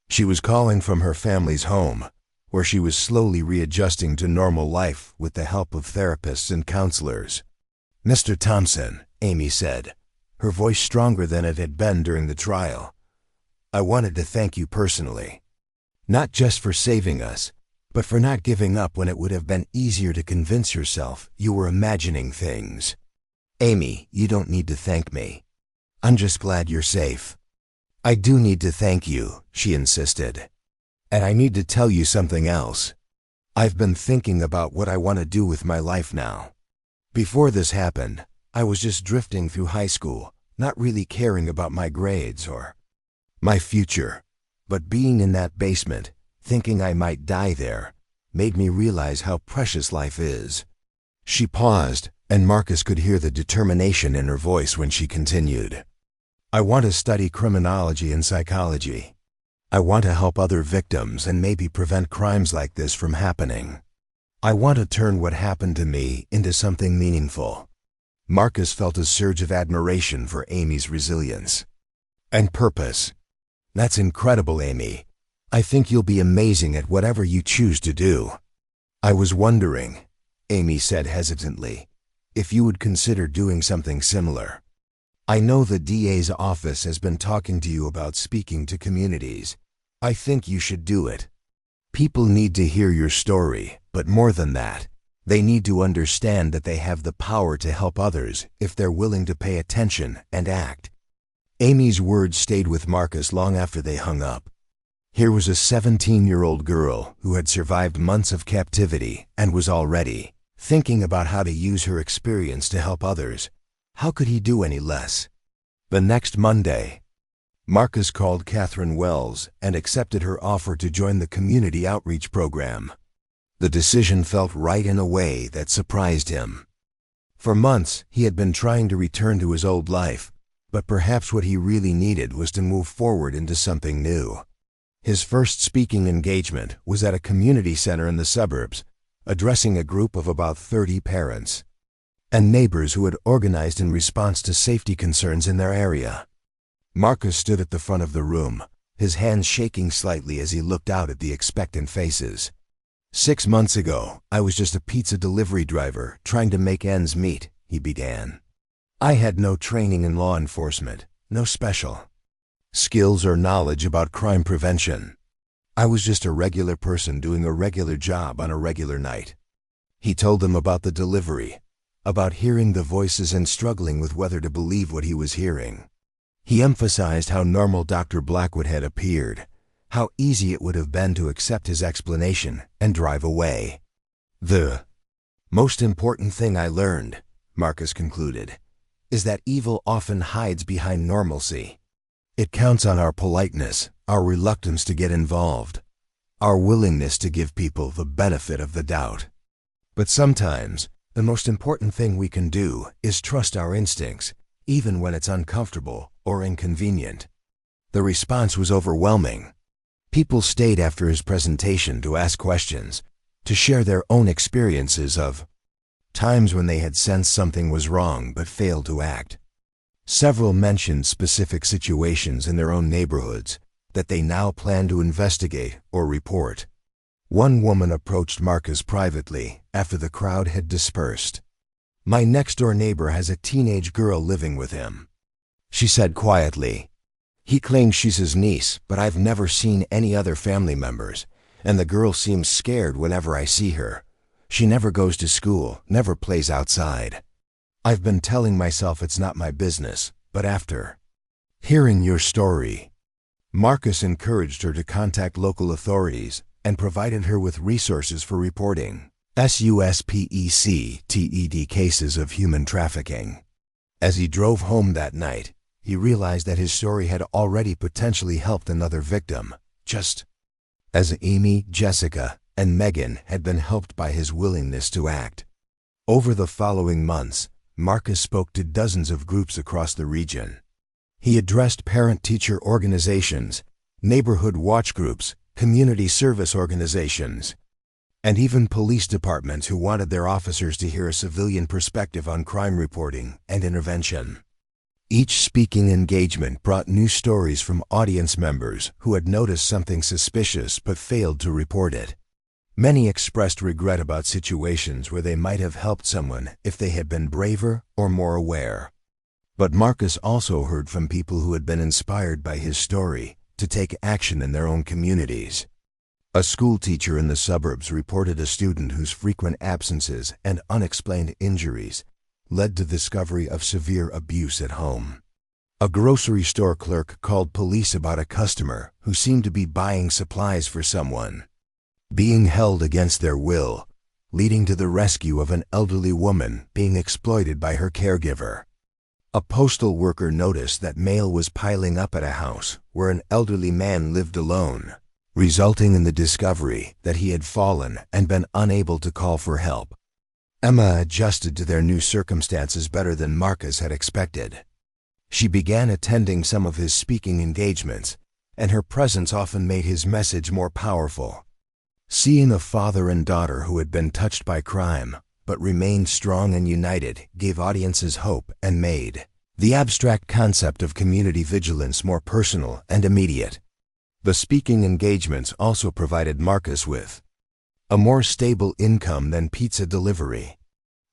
She was calling from her family's home, where she was slowly readjusting to normal life with the help of therapists and counselors. "Mr. Thompson," Amy said, her voice stronger than it had been during the trial, "I wanted to thank you personally. Not just for saving us, but for not giving up when it would have been easier to convince yourself you were imagining things." "Amy, you don't need to thank me. I'm just glad you're safe." "I do need to thank you," she insisted. "And I need to tell you something else. I've been thinking about what I want to do with my life now. Before this happened, I was just drifting through high school, not really caring about my grades or my future. But being in that basement, thinking I might die there, made me realize how precious life is." She paused, and Marcus could hear the determination in her voice when she continued. "I want to study criminology and psychology. I want to help other victims and maybe prevent crimes like this from happening. I want to turn what happened to me into something meaningful." Marcus felt a surge of admiration for Amy's resilience and purpose. "That's incredible, Amy. I think you'll be amazing at whatever you choose to do." "I was wondering," Amy said hesitantly, "if you would consider doing something similar. I know the DA's office has been talking to you about speaking to communities. I think you should do it. People need to hear your story, but more than that, they need to understand that they have the power to help others if they're willing to pay attention and act." Amy's words stayed with Marcus long after they hung up. Here was a 17-year-old girl who had survived months of captivity and was already thinking about how to use her experience to help others. How could he do any less? The next Monday, Marcus called Catherine Wells and accepted her offer to join the community outreach program. The decision felt right in a way that surprised him. For months, he had been trying to return to his old life, but perhaps what he really needed was to move forward into something new. His first speaking engagement was at a community center in the suburbs, addressing a group of about 30 parents and neighbors who had organized in response to safety concerns in their area. Marcus stood at the front of the room, his hands shaking slightly as he looked out at the expectant faces. "6 months ago, I was just a pizza delivery driver trying to make ends meet," he began. "I had no training in law enforcement, no special skills or knowledge about crime prevention. I was just a regular person doing a regular job on a regular night." He told them about the delivery, about hearing the voices and struggling with whether to believe what he was hearing. He emphasized how normal Dr. Blackwood had appeared, how easy it would have been to accept his explanation and drive away. "The most important thing I learned," Marcus concluded, "is that evil often hides behind normalcy. It counts on our politeness, our reluctance to get involved, our willingness to give people the benefit of the doubt. But sometimes, the most important thing we can do is trust our instincts, even when it's uncomfortable or inconvenient." The response was overwhelming. People stayed after his presentation to ask questions, to share their own experiences of times when they had sensed something was wrong but failed to act. Several mentioned specific situations in their own neighborhoods that they now plan to investigate or report. One woman approached Marcus privately after the crowd had dispersed. "My next-door neighbor has a teenage girl living with him," she said quietly. "He claims she's his niece, but I've never seen any other family members, and the girl seems scared whenever I see her. She never goes to school, never plays outside. I've been telling myself it's not my business, but after hearing your story, Marcus encouraged her to contact local authorities and provided her with resources for reporting suspected cases of human trafficking. As he drove home that night, he realized that his story had already potentially helped another victim, just as Amy, Jessica, and Megan had been helped by his willingness to act. Over the following months, Marcus spoke to dozens of groups across the region. He addressed parent-teacher organizations, neighborhood watch groups, community service organizations, and even police departments who wanted their officers to hear a civilian perspective on crime reporting and intervention. Each speaking engagement brought new stories from audience members who had noticed something suspicious but failed to report it. Many expressed regret about situations where they might have helped someone if they had been braver or more aware. But Marcus also heard from people who had been inspired by his story to take action in their own communities. A school teacher in the suburbs reported a student whose frequent absences and unexplained injuries led to the discovery of severe abuse at home. A grocery store clerk called police about a customer who seemed to be buying supplies for someone being held against their will, leading to the rescue of an elderly woman being exploited by her caregiver. A postal worker noticed that mail was piling up at a house where an elderly man lived alone, resulting in the discovery that he had fallen and been unable to call for help. Emma adjusted to their new circumstances better than Marcus had expected. She began attending some of his speaking engagements, and her presence often made his message more powerful. Seeing a father and daughter who had been touched by crime but remained strong and united gave audiences hope and made the abstract concept of community vigilance more personal and immediate. The speaking engagements also provided Marcus with a more stable income than pizza delivery.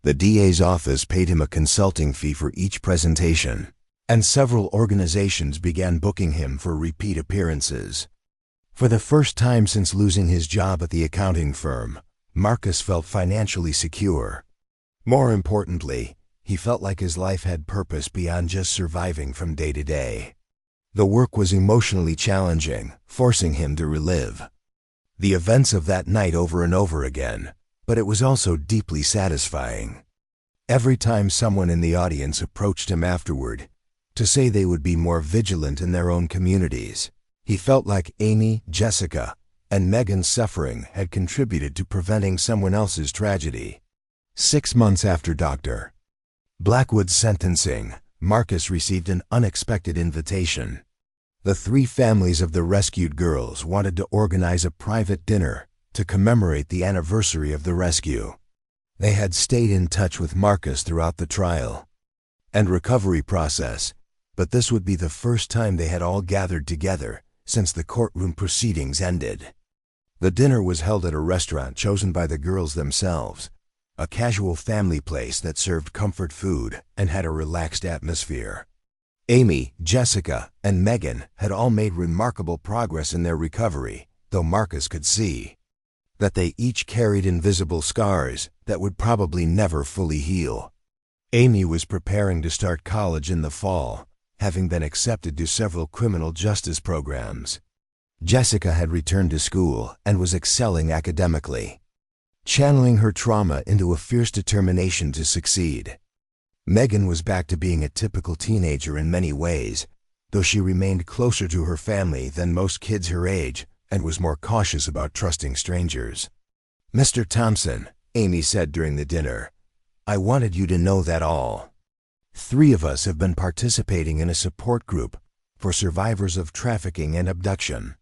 The DA's office paid him a consulting fee for each presentation, and several organizations began booking him for repeat appearances. For the first time since losing his job at the accounting firm, Marcus felt financially secure. More importantly, he felt like his life had purpose beyond just surviving from day to day. The work was emotionally challenging, forcing him to relive the events of that night over and over again, but it was also deeply satisfying. Every time someone in the audience approached him afterward to say they would be more vigilant in their own communities, he felt like Amy, Jessica, and Megan's suffering had contributed to preventing someone else's tragedy. 6 months after Dr. Blackwood's sentencing, Marcus received an unexpected invitation. The 3 families of the rescued girls wanted to organize a private dinner to commemorate the anniversary of the rescue. They had stayed in touch with Marcus throughout the trial and recovery process, but this would be the first time they had all gathered together since the courtroom proceedings ended. The dinner was held at a restaurant chosen by the girls themselves, a casual family place that served comfort food and had a relaxed atmosphere. Amy, Jessica, and Megan had all made remarkable progress in their recovery, though Marcus could see that they each carried invisible scars that would probably never fully heal. Amy was preparing to start college in the fall, having been accepted to several criminal justice programs. Jessica had returned to school and was excelling academically, channeling her trauma into a fierce determination to succeed. Megan was back to being a typical teenager in many ways, though she remained closer to her family than most kids her age and was more cautious about trusting strangers. "Mr. Thompson," Amy said during the dinner, "I wanted you to know that all 3 of us have been participating in a support group for survivors of trafficking and abduction.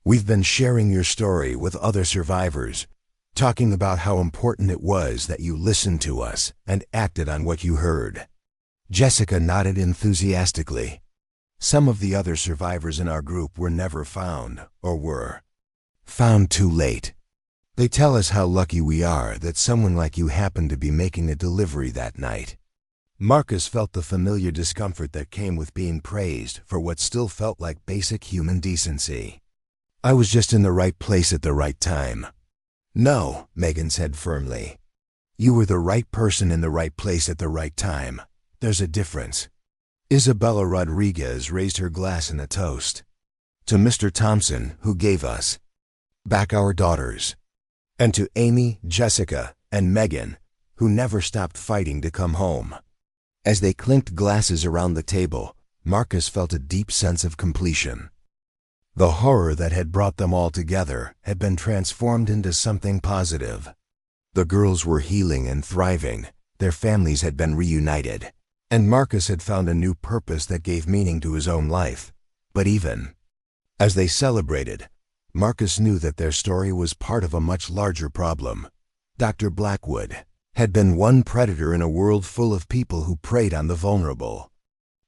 We've been sharing your story with other survivors, talking about how important it was that you listened to us and acted on what you heard." Jessica nodded enthusiastically. Some of the other survivors in our group were never found, or were found too late. They tell us how lucky we are that someone like you happened to be making a delivery that night. Marcus felt the familiar discomfort that came with being praised for what still felt like basic human decency. "I was just in the right place at the right time." "No," Megan said firmly. "You were the right person in the right place at the right time. There's a difference." Isabella Rodriguez raised her glass in a toast. "To Mr. Thompson, who gave us back our daughters. And to Amy, Jessica, and Megan, who never stopped fighting to come home." As they clinked glasses around the table, Marcus felt a deep sense of completion. The horror that had brought them all together had been transformed into something positive. The girls were healing and thriving, their families had been reunited, and Marcus had found a new purpose that gave meaning to his own life. But even as they celebrated, Marcus knew that their story was part of a much larger problem. Dr. Blackwood had been one predator in a world full of people who preyed on the vulnerable.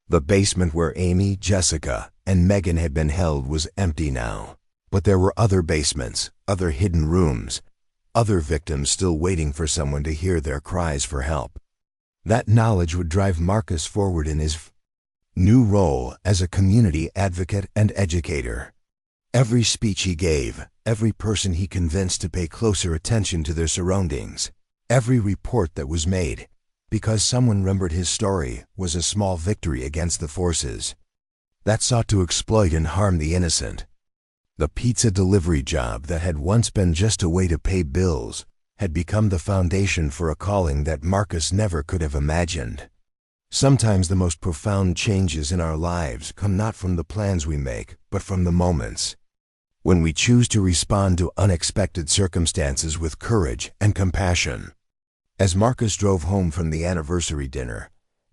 The basement where Amy, Jessica, and Megan had been held was empty now. But there were other basements, other hidden rooms, other victims still waiting for someone to hear their cries for help. That knowledge would drive Marcus forward in his new role as a community advocate and educator. Every speech he gave, every person he convinced to pay closer attention to their surroundings, every report that was made, because someone remembered his story, was a small victory against the forces that sought to exploit and harm the innocent. The pizza delivery job that had once been just a way to pay bills had become the foundation for a calling that Marcus never could have imagined. Sometimes the most profound changes in our lives come not from the plans we make, but from the moments when we choose to respond to unexpected circumstances with courage and compassion. As Marcus drove home from the anniversary dinner,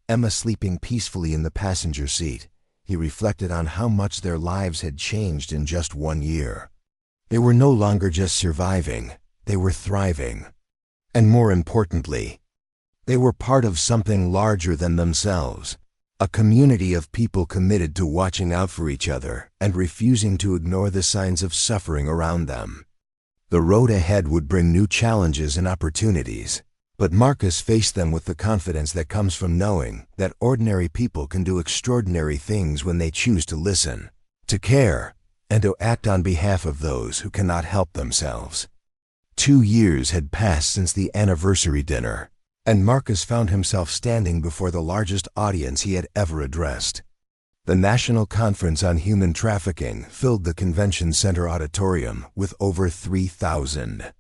Emma sleeping peacefully in the passenger seat, he reflected on how much their lives had changed in just 1 year. They were no longer just surviving, they were thriving. And more importantly, they were part of something larger than themselves, a community of people committed to watching out for each other and refusing to ignore the signs of suffering around them. The road ahead would bring new challenges and opportunities, but Marcus faced them with the confidence that comes from knowing that ordinary people can do extraordinary things when they choose to listen, to care, and to act on behalf of those who cannot help themselves. 2 years had passed since the anniversary dinner, and Marcus found himself standing before the largest audience he had ever addressed. The National Conference on Human Trafficking filled the Convention Center auditorium with over 3,000.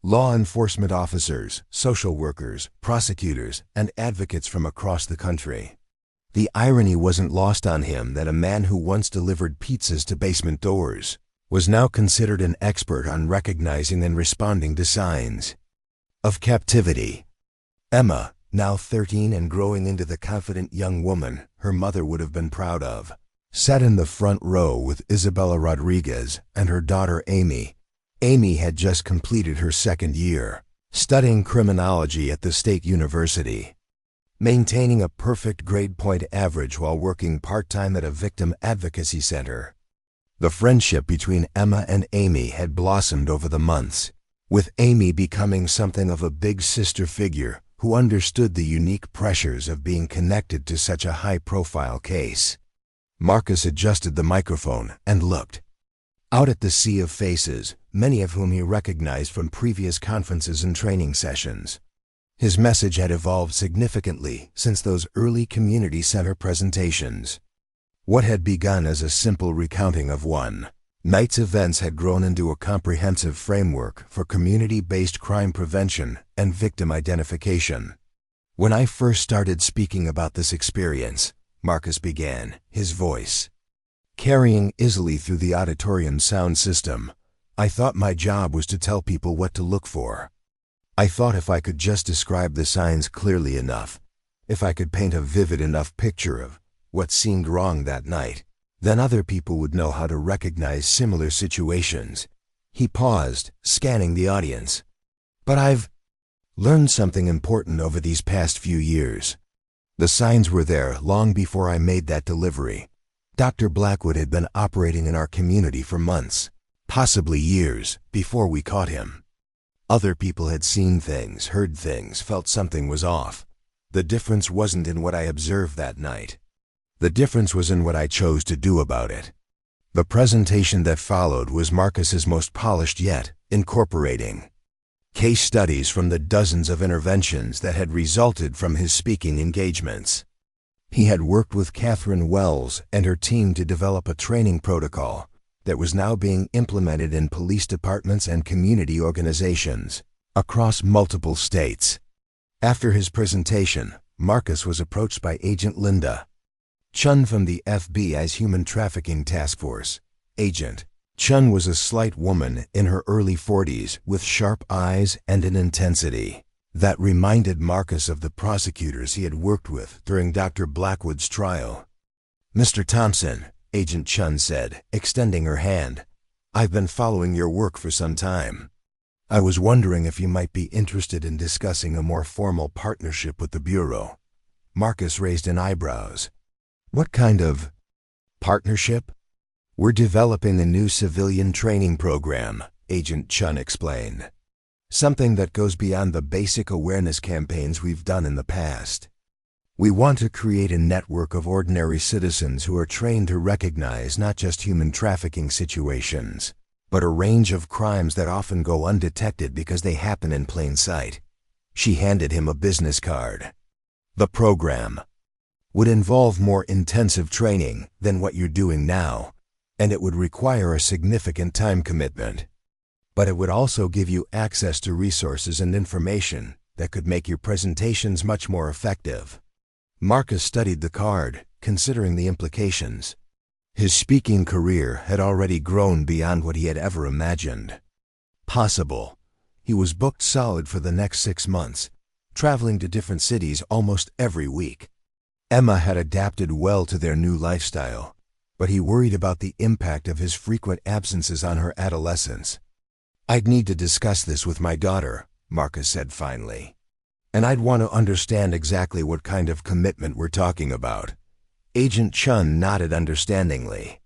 Law enforcement officers, social workers, prosecutors, and advocates from across the country. The irony wasn't lost on him that a man who once delivered pizzas to basement doors was now considered an expert on recognizing and responding to signs of captivity. Emma, now 13 and growing into the confident young woman her mother would have been proud of, sat in the front row with Isabella Rodriguez and her daughter Amy. Amy had just completed her 2nd year, studying criminology at the State University, maintaining a perfect grade point average while working part-time at a victim advocacy center. The friendship between Emma and Amy had blossomed over the months, with Amy becoming something of a big sister figure who understood the unique pressures of being connected to such a high-profile case. Marcus adjusted the microphone and looked out at the sea of faces, many of whom he recognized from previous conferences and training sessions. His message had evolved significantly since those early community center presentations. What had begun as a simple recounting of one night's events had grown into a comprehensive framework for community-based crime prevention and victim identification. "When I first started speaking about this experience," Marcus began, his voice carrying easily through the auditorium sound system, "I thought my job was to tell people what to look for. I thought if I could just describe the signs clearly enough, if I could paint a vivid enough picture of what seemed wrong that night, then other people would know how to recognize similar situations." He paused, scanning the audience. "But I've learned something important over these past few years. The signs were there long before I made that delivery. Dr. Blackwood had been operating in our community for months, possibly years, before we caught him. Other people had seen things, heard things, felt something was off. The difference wasn't in what I observed that night. The difference was in what I chose to do about it." The presentation that followed was Marcus's most polished yet, incorporating case studies from the dozens of interventions that had resulted from his speaking engagements. He had worked with Catherine Wells and her team to develop a training protocol that was now being implemented in police departments and community organizations across multiple states. After his presentation, Marcus was approached by Agent Linda Chun from the FBI's Human Trafficking Task Force. Agent Chun was a slight woman in her early 40s with sharp eyes and an intensity that reminded Marcus of the prosecutors he had worked with during Dr. Blackwood's trial. "Mr. Thompson," Agent Chun said, extending her hand, "I've been following your work for some time. I was wondering if you might be interested in discussing a more formal partnership with the Bureau." Marcus raised an eyebrows. "What kind of partnership?" "We're developing a new civilian training program," Agent Chun explained. "Something that goes beyond the basic awareness campaigns we've done in the past. We want to create a network of ordinary citizens who are trained to recognize not just human trafficking situations, but a range of crimes that often go undetected because they happen in plain sight." She handed him a business card. "The program would involve more intensive training than what you're doing now, and it would require a significant time commitment. But it would also give you access to resources and information that could make your presentations much more effective." Marcus studied the card, considering the implications. His speaking career had already grown beyond what he had ever imagined possible. He was booked solid for the next 6 months, traveling to different cities almost every week. Emma had adapted well to their new lifestyle, but he worried about the impact of his frequent absences on her adolescence. "I'd need to discuss this with my daughter," Marcus said finally. "And I'd want to understand exactly what kind of commitment we're talking about." Agent Chun nodded understandingly.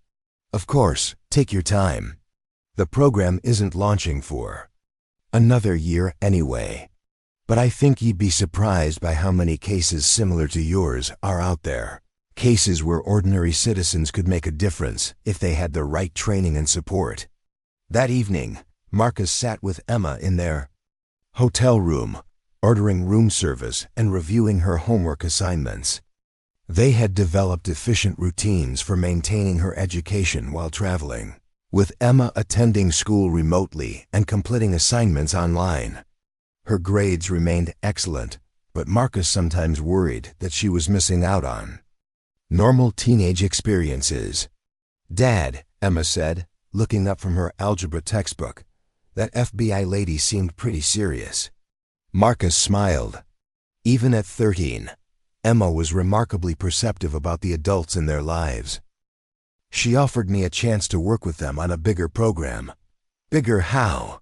"Of course, take your time. The program isn't launching for another year anyway. But I think you'd be surprised by how many cases similar to yours are out there. Cases where ordinary citizens could make a difference if they had the right training and support." That evening, Marcus sat with Emma in their hotel room, ordering room service and reviewing her homework assignments. They had developed efficient routines for maintaining her education while traveling, with Emma attending school remotely and completing assignments online. Her grades remained excellent, but Marcus sometimes worried that she was missing out on normal teenage experiences. "Dad," Emma said, looking up from her algebra textbook, "that FBI lady seemed pretty serious." Marcus smiled. Even at 13, Emma was remarkably perceptive about the adults in their lives. "She offered me a chance to work with them on a bigger program." "Bigger how?"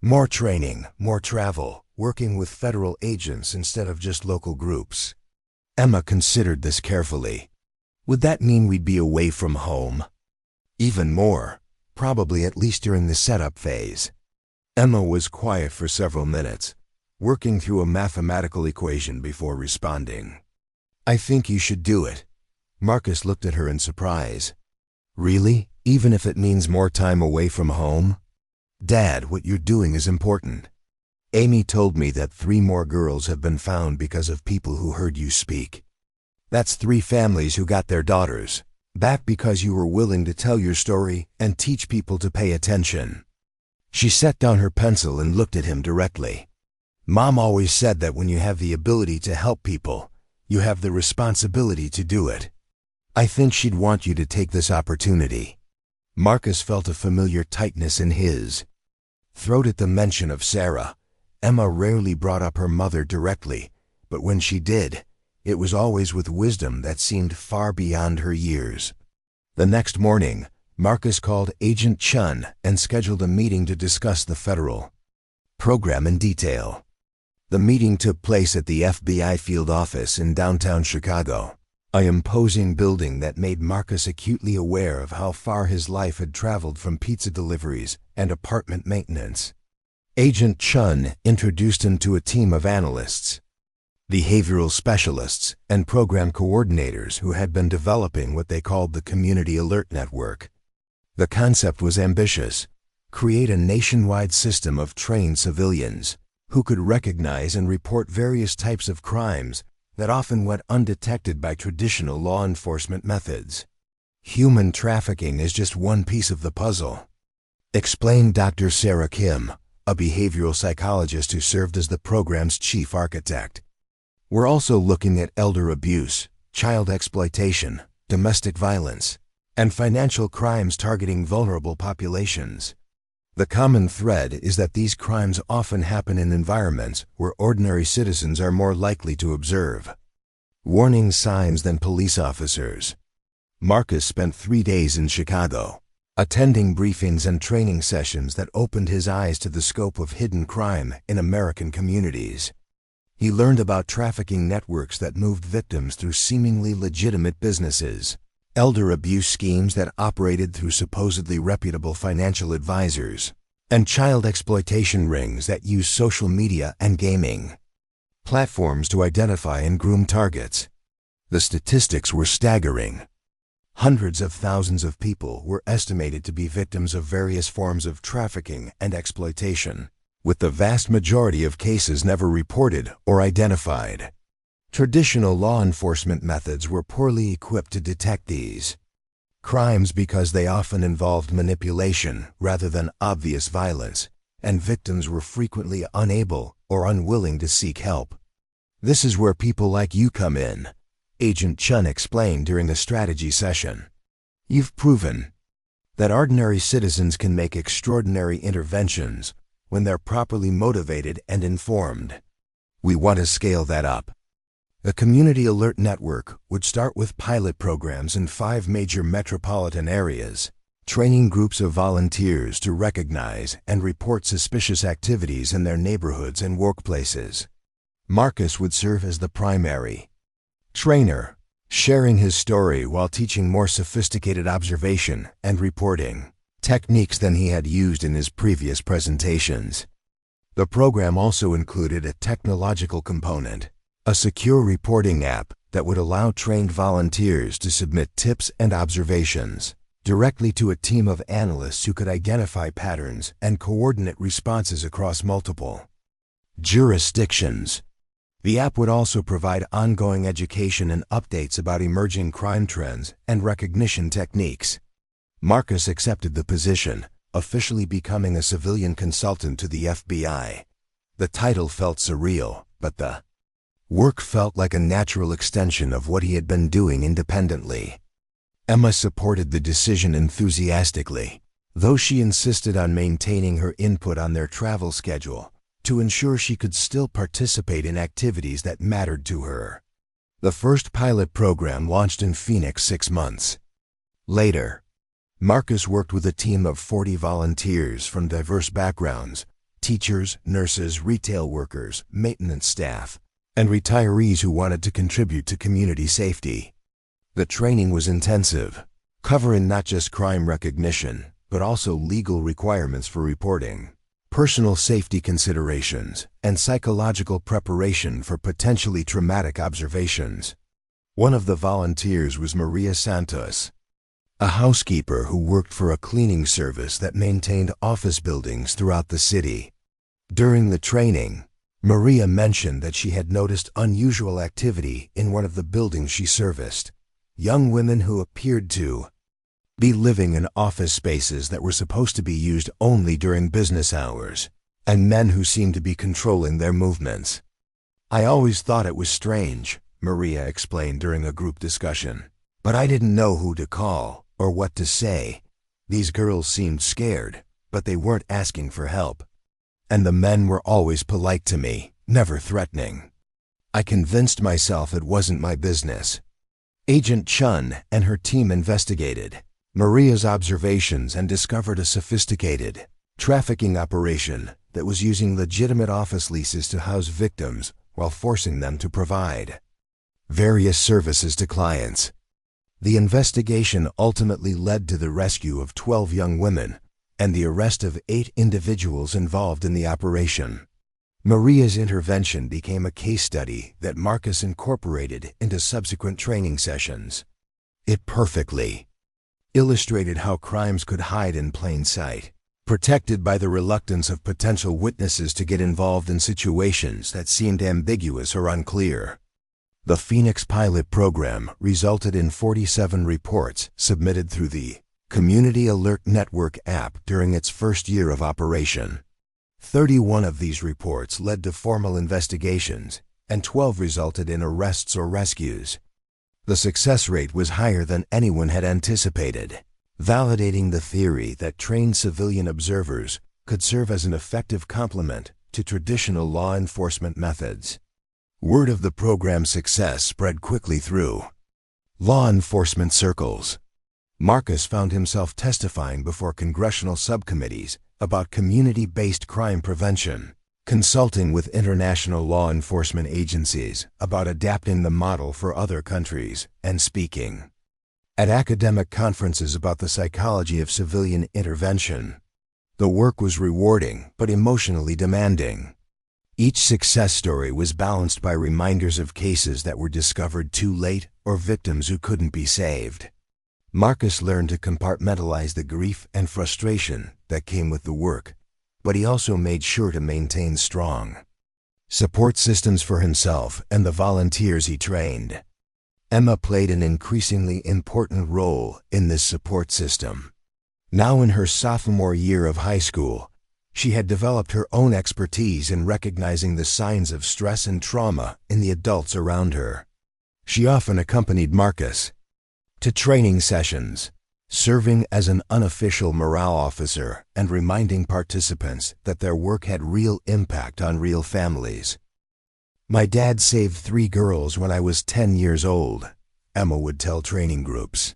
"More training, more travel, working with federal agents instead of just local groups." Emma considered this carefully. "Would that mean we'd be away from home?" "Even more, probably at least during the setup phase." Emma was quiet for several minutes, working through a mathematical equation before responding. "I think you should do it." Marcus looked at her in surprise. "Really? Even if it means more time away from home?" "Dad, what you're doing is important. Amy told me that 3 more girls have been found because of people who heard you speak. That's 3 families who got their daughters back because you were willing to tell your story and teach people to pay attention." She set down her pencil and looked at him directly. "Mom always said that when you have the ability to help people, you have the responsibility to do it. I think she'd want you to take this opportunity." Marcus felt a familiar tightness in his throat at the mention of Sarah. Emma rarely brought up her mother directly, but when she did, it was always with wisdom that seemed far beyond her years. The next morning, Marcus called Agent Chun and scheduled a meeting to discuss the federal program in detail. The meeting took place at the FBI field office in downtown Chicago, an imposing building that made Marcus acutely aware of how far his life had traveled from pizza deliveries and apartment maintenance. Agent Chun introduced him to a team of analysts, behavioral specialists, and program coordinators who had been developing what they called the Community Alert Network. The concept was ambitious: create a nationwide system of trained civilians who could recognize and report various types of crimes that often went undetected by traditional law enforcement methods. Human trafficking is just one piece of the puzzle, explained Dr. Sarah Kim, a behavioral psychologist who served as the program's chief architect. We're also looking at elder abuse, child exploitation, domestic violence, and financial crimes targeting vulnerable populations. The common thread is that these crimes often happen in environments where ordinary citizens are more likely to observe warning signs than police officers. Marcus spent 3 days in Chicago, attending briefings and training sessions that opened his eyes to the scope of hidden crime in American communities. He learned about trafficking networks that moved victims through seemingly legitimate businesses, elder abuse schemes that operated through supposedly reputable financial advisors, and child exploitation rings that use social media and gaming platforms to identify and groom targets. The statistics were staggering. Hundreds of thousands of people were estimated to be victims of various forms of trafficking and exploitation, with the vast majority of cases never reported or identified. Traditional law enforcement methods were poorly equipped to detect these crimes because they often involved manipulation rather than obvious violence, and victims were frequently unable or unwilling to seek help. This is where people like you come in, Agent Chun explained during the strategy session. You've proven that ordinary citizens can make extraordinary interventions when they're properly motivated and informed. We want to scale that up. The Community Alert Network would start with pilot programs in 5 major metropolitan areas, training groups of volunteers to recognize and report suspicious activities in their neighborhoods and workplaces. Marcus would serve as the primary trainer, sharing his story while teaching more sophisticated observation and reporting techniques than he had used in his previous presentations. The program also included a technological component, a secure reporting app that would allow trained volunteers to submit tips and observations directly to a team of analysts who could identify patterns and coordinate responses across multiple jurisdictions. The app would also provide ongoing education and updates about emerging crime trends and recognition techniques. Marcus accepted the position, officially becoming a civilian consultant to the FBI. The title felt surreal, but the work felt like a natural extension of what he had been doing independently. Emma supported the decision enthusiastically, though she insisted on maintaining her input on their travel schedule to ensure she could still participate in activities that mattered to her. The first pilot program launched in Phoenix 6 months later. Marcus worked with a team of 40 volunteers from diverse backgrounds: teachers, nurses, retail workers, maintenance staff, and retirees who wanted to contribute to community safety. The training was intensive, covering not just crime recognition, but also legal requirements for reporting, personal safety considerations, and psychological preparation for potentially traumatic observations. One of the volunteers was Maria Santos, a housekeeper who worked for a cleaning service that maintained office buildings throughout the city. During the training, Maria mentioned that she had noticed unusual activity in one of the buildings she serviced: young women who appeared to be living in office spaces that were supposed to be used only during business hours, and men who seemed to be controlling their movements. "I always thought it was strange," Maria explained during a group discussion, "but I didn't know who to call or what to say. These girls seemed scared, but they weren't asking for help. And the men were always polite to me, never threatening. I convinced myself it wasn't my business." Agent Chun and her team investigated Maria's observations and discovered a sophisticated trafficking operation that was using legitimate office leases to house victims while forcing them to provide various services to clients. The investigation ultimately led to the rescue of 12 young women and the arrest of 8 individuals involved in the operation. Maria's intervention became a case study that Marcus incorporated into subsequent training sessions. It perfectly illustrated how crimes could hide in plain sight, protected by the reluctance of potential witnesses to get involved in situations that seemed ambiguous or unclear. The Phoenix pilot program resulted in 47 reports submitted through the Community Alert Network app during its first year of operation. 31 of these reports led to formal investigations, and 12 resulted in arrests or rescues. The success rate was higher than anyone had anticipated, validating the theory that trained civilian observers could serve as an effective complement to traditional law enforcement methods. Word of the program's success spread quickly through law enforcement circles. Marcus found himself testifying before congressional subcommittees about community-based crime prevention, consulting with international law enforcement agencies about adapting the model for other countries, and speaking at academic conferences about the psychology of civilian intervention. The work was rewarding but emotionally demanding. Each success story was balanced by reminders of cases that were discovered too late or victims who couldn't be saved. Marcus learned to compartmentalize the grief and frustration that came with the work, but he also made sure to maintain strong support systems for himself and the volunteers he trained. Emma played an increasingly important role in this support system. Now in her sophomore year of high school, she had developed her own expertise in recognizing the signs of stress and trauma in the adults around her. She often accompanied Marcus to training sessions, serving as an unofficial morale officer and reminding participants that their work had real impact on real families. "My dad saved 3 girls when I was 10 years old," Emma would tell training groups.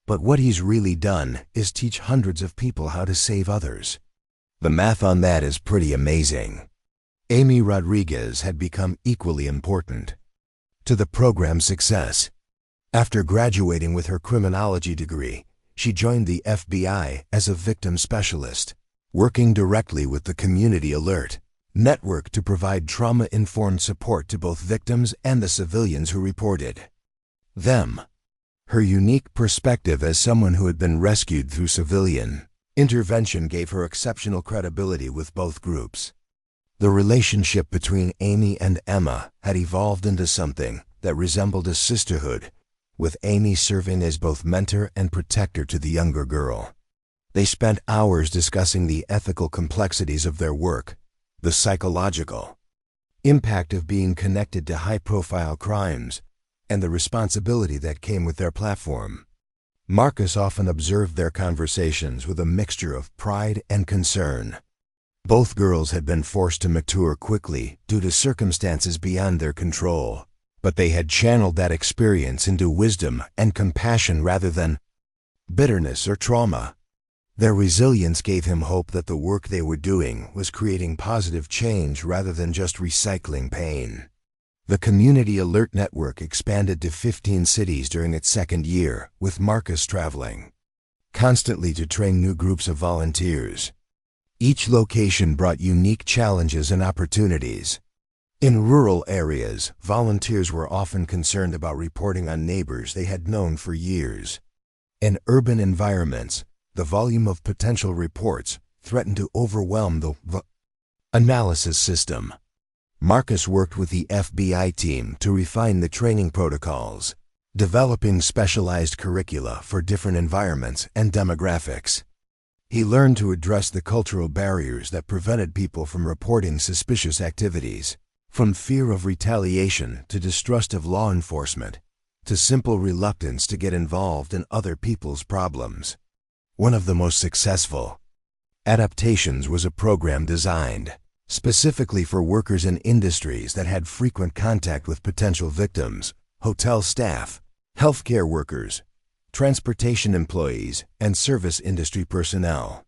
"But what he's really done is teach hundreds of people how to save others. The math on that is pretty amazing." Amy Rodriguez had become equally important to the program's success. After graduating with her criminology degree, she joined the FBI as a victim specialist, working directly with the Community Alert Network to provide trauma-informed support to both victims and the civilians who reported them. Her unique perspective as someone who had been rescued through civilian intervention gave her exceptional credibility with both groups. The relationship between Amy and Emma had evolved into something that resembled a sisterhood, with Amy serving as both mentor and protector to the younger girl. They spent hours discussing the ethical complexities of their work, the psychological impact of being connected to high-profile crimes, and the responsibility that came with their platform. Marcus often observed their conversations with a mixture of pride and concern. Both girls had been forced to mature quickly due to circumstances beyond their control, but they had channeled that experience into wisdom and compassion rather than bitterness or trauma. Their resilience gave him hope that the work they were doing was creating positive change rather than just recycling pain. The Community Alert Network expanded to 15 cities during its second year, with Marcus traveling constantly to train new groups of volunteers. Each location brought unique challenges and opportunities. In rural areas, volunteers were often concerned about reporting on neighbors they had known for years. In urban environments, the volume of potential reports threatened to overwhelm the analysis system. Marcus worked with the FBI team to refine the training protocols, developing specialized curricula for different environments and demographics. He learned to address the cultural barriers that prevented people from reporting suspicious activities, from fear of retaliation to distrust of law enforcement, to simple reluctance to get involved in other people's problems. One of the most successful adaptations was a program designed specifically for workers in industries that had frequent contact with potential victims: hotel staff, healthcare workers, transportation employees, and service industry personnel.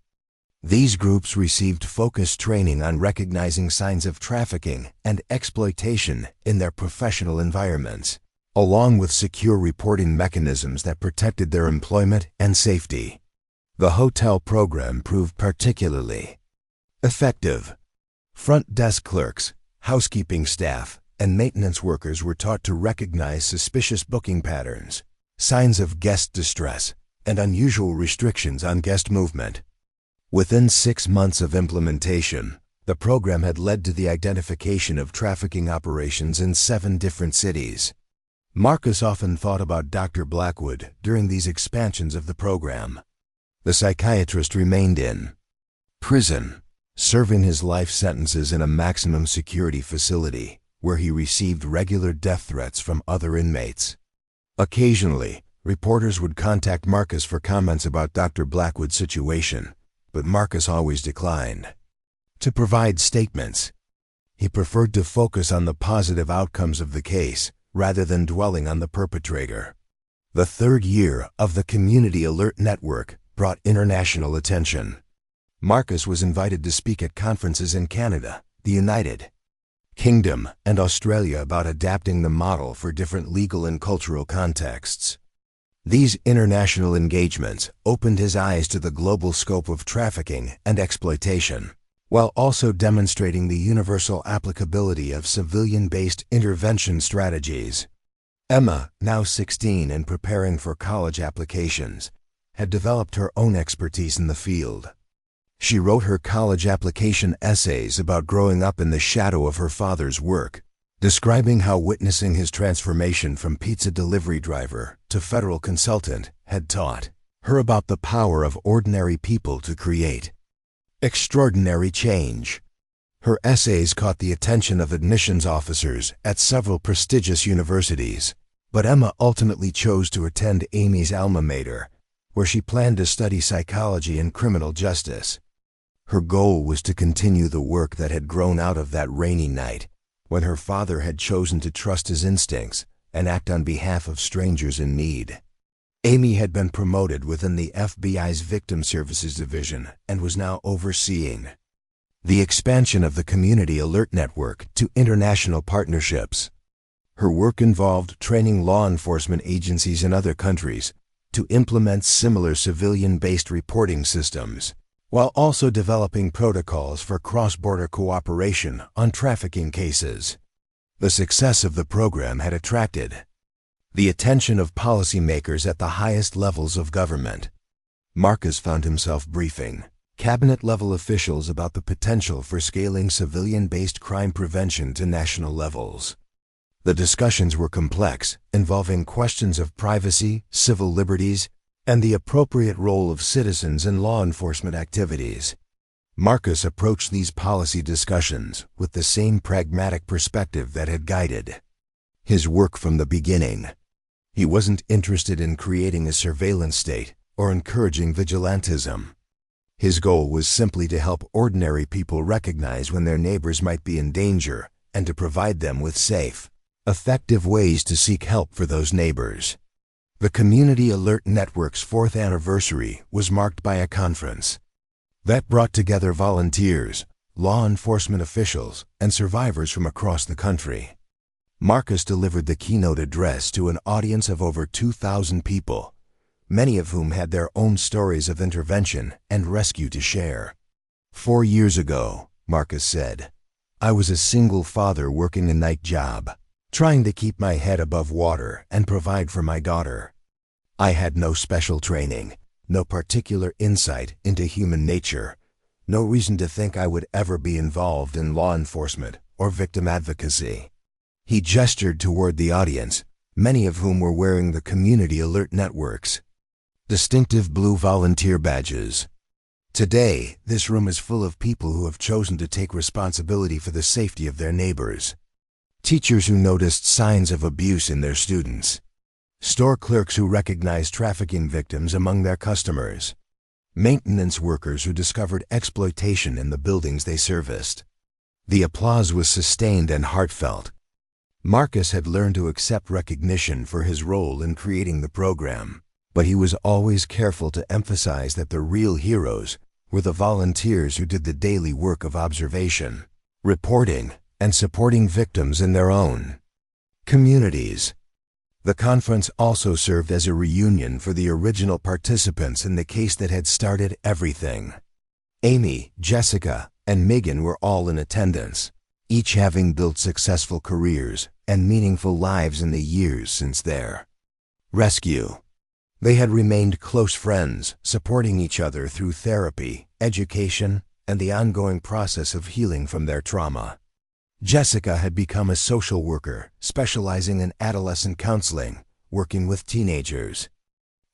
These groups received focused training on recognizing signs of trafficking and exploitation in their professional environments, along with secure reporting mechanisms that protected their employment and safety. The hotel program proved particularly effective. Front desk clerks, housekeeping staff, and maintenance workers were taught to recognize suspicious booking patterns, signs of guest distress, and unusual restrictions on guest movement. Within 6 months of implementation, the program had led to the identification of trafficking operations in 7 different cities. Marcus often thought about Dr. Blackwood during these expansions of the program. The psychiatrist remained in prison, serving his life sentences in a maximum security facility where he received regular death threats from other inmates. Occasionally, reporters would contact Marcus for comments about Dr. Blackwood's situation, but Marcus always declined to provide statements. He preferred to focus on the positive outcomes of the case rather than dwelling on the perpetrator. The 3rd year of the Community Alert Network brought international attention. Marcus was invited to speak at conferences in Canada, the United Kingdom, and Australia about adapting the model for different legal and cultural contexts. These international engagements opened his eyes to the global scope of trafficking and exploitation, while also demonstrating the universal applicability of civilian-based intervention strategies. Emma, now 16 and preparing for college applications, had developed her own expertise in the field. She wrote her college application essays about growing up in the shadow of her father's work, describing how witnessing his transformation from pizza delivery driver to federal consultant had taught her about the power of ordinary people to create extraordinary change. Her essays caught the attention of admissions officers at several prestigious universities, but Emma ultimately chose to attend Amy's alma mater, where she planned to study psychology and criminal justice. Her goal was to continue the work that had grown out of that rainy night when her father had chosen to trust his instincts and act on behalf of strangers in need. Amy had been promoted within the FBI's Victim Services Division and was now overseeing the expansion of the Community Alert Network to international partnerships. Her work involved training law enforcement agencies in other countries to implement similar civilian-based reporting systems, while also developing protocols for cross-border cooperation on trafficking cases. The success of the program had attracted the attention of policymakers at the highest levels of government. Marcus found himself briefing cabinet-level officials about the potential for scaling civilian-based crime prevention to national levels. The discussions were complex, involving questions of privacy, civil liberties, and the appropriate role of citizens in law enforcement activities. Marcus approached these policy discussions with the same pragmatic perspective that had guided his work from the beginning. He wasn't interested in creating a surveillance state or encouraging vigilantism. His goal was simply to help ordinary people recognize when their neighbors might be in danger and to provide them with safe, effective ways to seek help for those neighbors. The Community Alert Network's 4th anniversary was marked by a conference that brought together volunteers, law enforcement officials, and survivors from across the country. Marcus delivered the keynote address to an audience of over 2,000 people, many of whom had their own stories of intervention and rescue to share. 4 years ago, Marcus said, I was a single father working a night job, trying to keep my head above water and provide for my daughter. I had no special training, no particular insight into human nature, no reason to think I would ever be involved in law enforcement or victim advocacy. He gestured toward the audience, many of whom were wearing the Community Alert Network's distinctive blue volunteer badges. Today, this room is full of people who have chosen to take responsibility for the safety of their neighbors. Teachers who noticed signs of abuse in their students. Store clerks who recognized trafficking victims among their customers. Maintenance workers who discovered exploitation in the buildings they serviced. The applause was sustained and heartfelt. Marcus had learned to accept recognition for his role in creating the program, but he was always careful to emphasize that the real heroes were the volunteers who did the daily work of observation, reporting, and supporting victims in their own communities. The conference also served as a reunion for the original participants in the case that had started everything. Amy, Jessica, and Megan were all in attendance, each having built successful careers and meaningful lives in the years since their rescue. They had remained close friends, supporting each other through therapy, education, and the ongoing process of healing from their trauma. Jessica had become a social worker, specializing in adolescent counseling, working with teenagers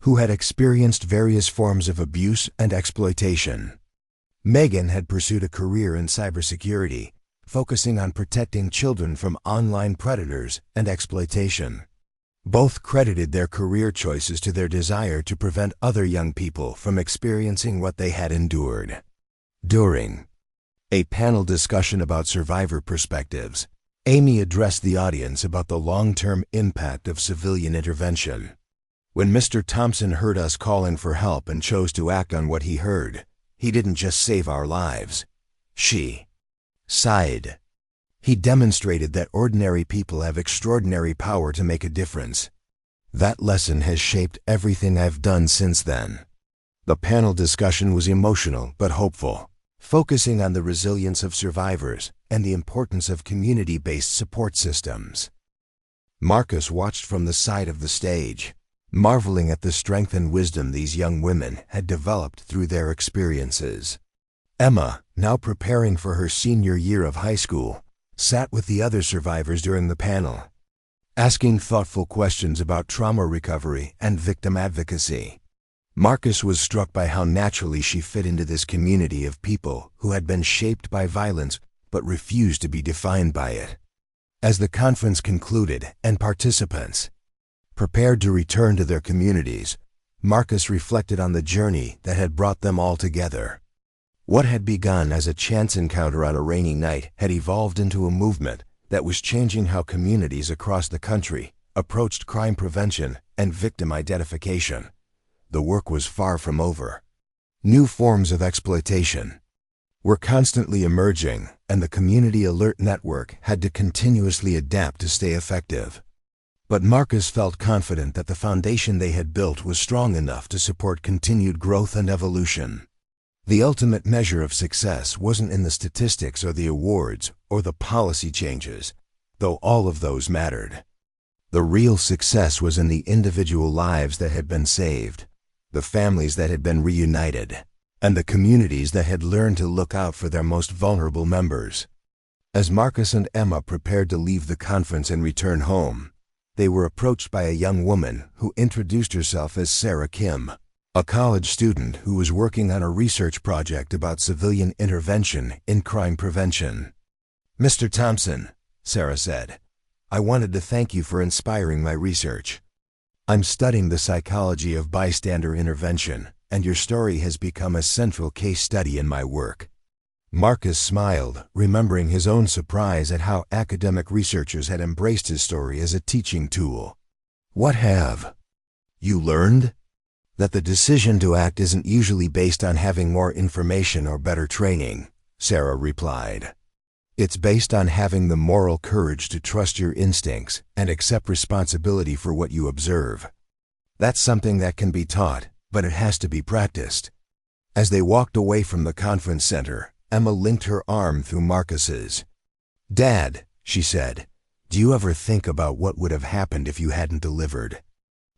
who had experienced various forms of abuse and exploitation. Megan had pursued a career in cybersecurity, focusing on protecting children from online predators and exploitation. Both credited their career choices to their desire to prevent other young people from experiencing what they had endured. During a panel discussion about survivor perspectives, Amy addressed the audience about the long-term impact of civilian intervention. When Mr. Thompson heard us calling for help and chose to act on what he heard, he didn't just save our lives. She sighed. He demonstrated that ordinary people have extraordinary power to make a difference. That lesson has shaped everything I've done since then. The panel discussion was emotional but hopeful, focusing on the resilience of survivors and the importance of community-based support systems. Marcus watched from the side of the stage, marveling at the strength and wisdom these young women had developed through their experiences. Emma, now preparing for her senior year of high school, sat with the other survivors during the panel, asking thoughtful questions about trauma recovery and victim advocacy. Marcus was struck by how naturally she fit into this community of people who had been shaped by violence but refused to be defined by it. As the conference concluded and participants prepared to return to their communities, Marcus reflected on the journey that had brought them all together. What had begun as a chance encounter on a rainy night had evolved into a movement that was changing how communities across the country approached crime prevention and victim identification. The work was far from over. New forms of exploitation were constantly emerging, and the Community Alert Network had to continuously adapt to stay effective. But Marcus felt confident that the foundation they had built was strong enough to support continued growth and evolution. The ultimate measure of success wasn't in the statistics or the awards or the policy changes, though all of those mattered. The real success was in the individual lives that had been saved, the families that had been reunited, and the communities that had learned to look out for their most vulnerable members. As Marcus and Emma prepared to leave the conference and return home, they were approached by a young woman who introduced herself as Sarah Kim, a college student who was working on a research project about civilian intervention in crime prevention. "Mr. Thompson," Sarah said, "I wanted to thank you for inspiring my research. I'm studying the psychology of bystander intervention, and your story has become a central case study in my work." Marcus smiled, remembering his own surprise at how academic researchers had embraced his story as a teaching tool. "What have you learned?" "That the decision to act isn't usually based on having more information or better training," Sarah replied. "It's based on having the moral courage to trust your instincts and accept responsibility for what you observe. That's something that can be taught, but it has to be practiced." As they walked away from the conference center, Emma linked her arm through Marcus's. "Dad," she said, "do you ever think about what would have happened if you hadn't delivered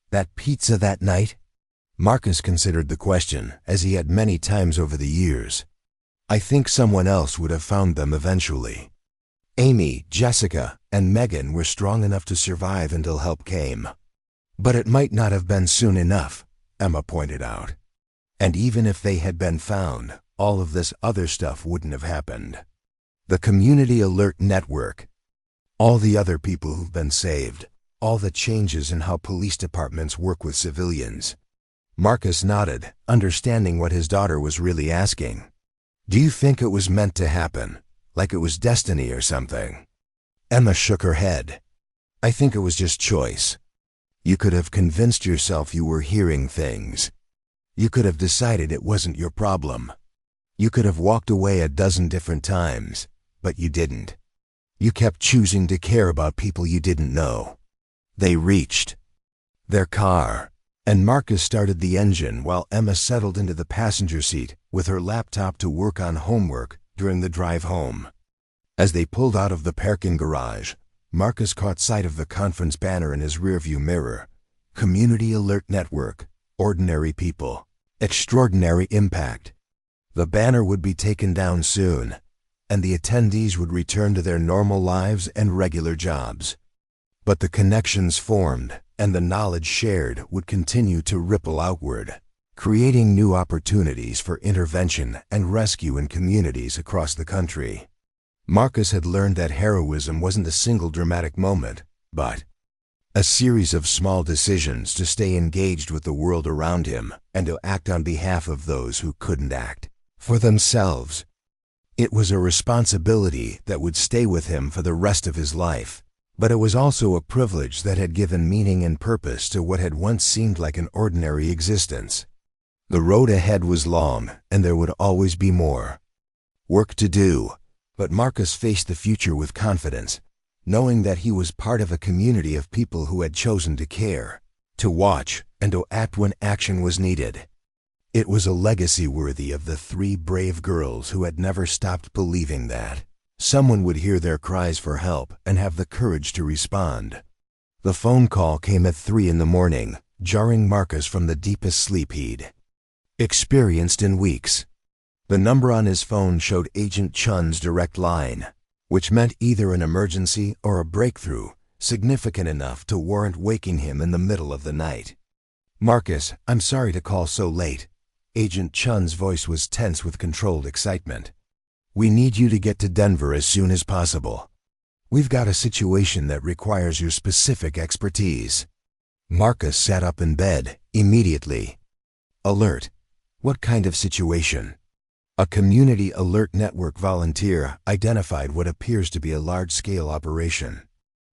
that pizza that night?" Marcus considered the question, as he had many times over the years. "I think someone else would have found them eventually." Amy, Jessica, and Megan were strong enough to survive until help came. "But it might not have been soon enough," Emma pointed out. "And even if they had been found, all of this other stuff wouldn't have happened. The Community Alert Network, all the other people who've been saved, all the changes in how police departments work with civilians." Marcus nodded, understanding what his daughter was really asking. "Do you think it was meant to happen, like it was destiny or something?" Emma shook her head. "I think it was just choice. You could have convinced yourself you were hearing things. You could have decided it wasn't your problem. You could have walked away a dozen different times, but you didn't. You kept choosing to care about people you didn't know." They reached their car, and Marcus started the engine while Emma settled into the passenger seat with her laptop to work on homework during the drive home. As they pulled out of the parking garage, Marcus caught sight of the conference banner in his rearview mirror. Community Alert Network, ordinary people, extraordinary impact. The banner would be taken down soon, and the attendees would return to their normal lives and regular jobs. But the connections formed and the knowledge shared would continue to ripple outward, creating new opportunities for intervention and rescue in communities across the country. Marcus had learned that heroism wasn't a single dramatic moment, but a series of small decisions to stay engaged with the world around him and to act on behalf of those who couldn't act for themselves. It was a responsibility that would stay with him for the rest of his life, but it was also a privilege that had given meaning and purpose to what had once seemed like an ordinary existence. The road ahead was long, and there would always be more work to do, but Marcus faced the future with confidence, knowing that he was part of a community of people who had chosen to care, to watch, and to act when action was needed. It was a legacy worthy of the 3 brave girls who had never stopped believing that someone would hear their cries for help and have the courage to respond. The phone call came at 3 in the morning, jarring Marcus from the deepest sleep he'd experienced in weeks. The number on his phone showed Agent Chun's direct line, which meant either an emergency or a breakthrough significant enough to warrant waking him in the middle of the night. "Marcus, I'm sorry to call so late." Agent Chun's voice was tense with controlled excitement. "We need you to get to Denver as soon as possible. We've got a situation that requires your specific expertise." Marcus sat up in bed immediately. "Alert. What kind of situation?" A community alert network volunteer identified what appears to be a large-scale operation.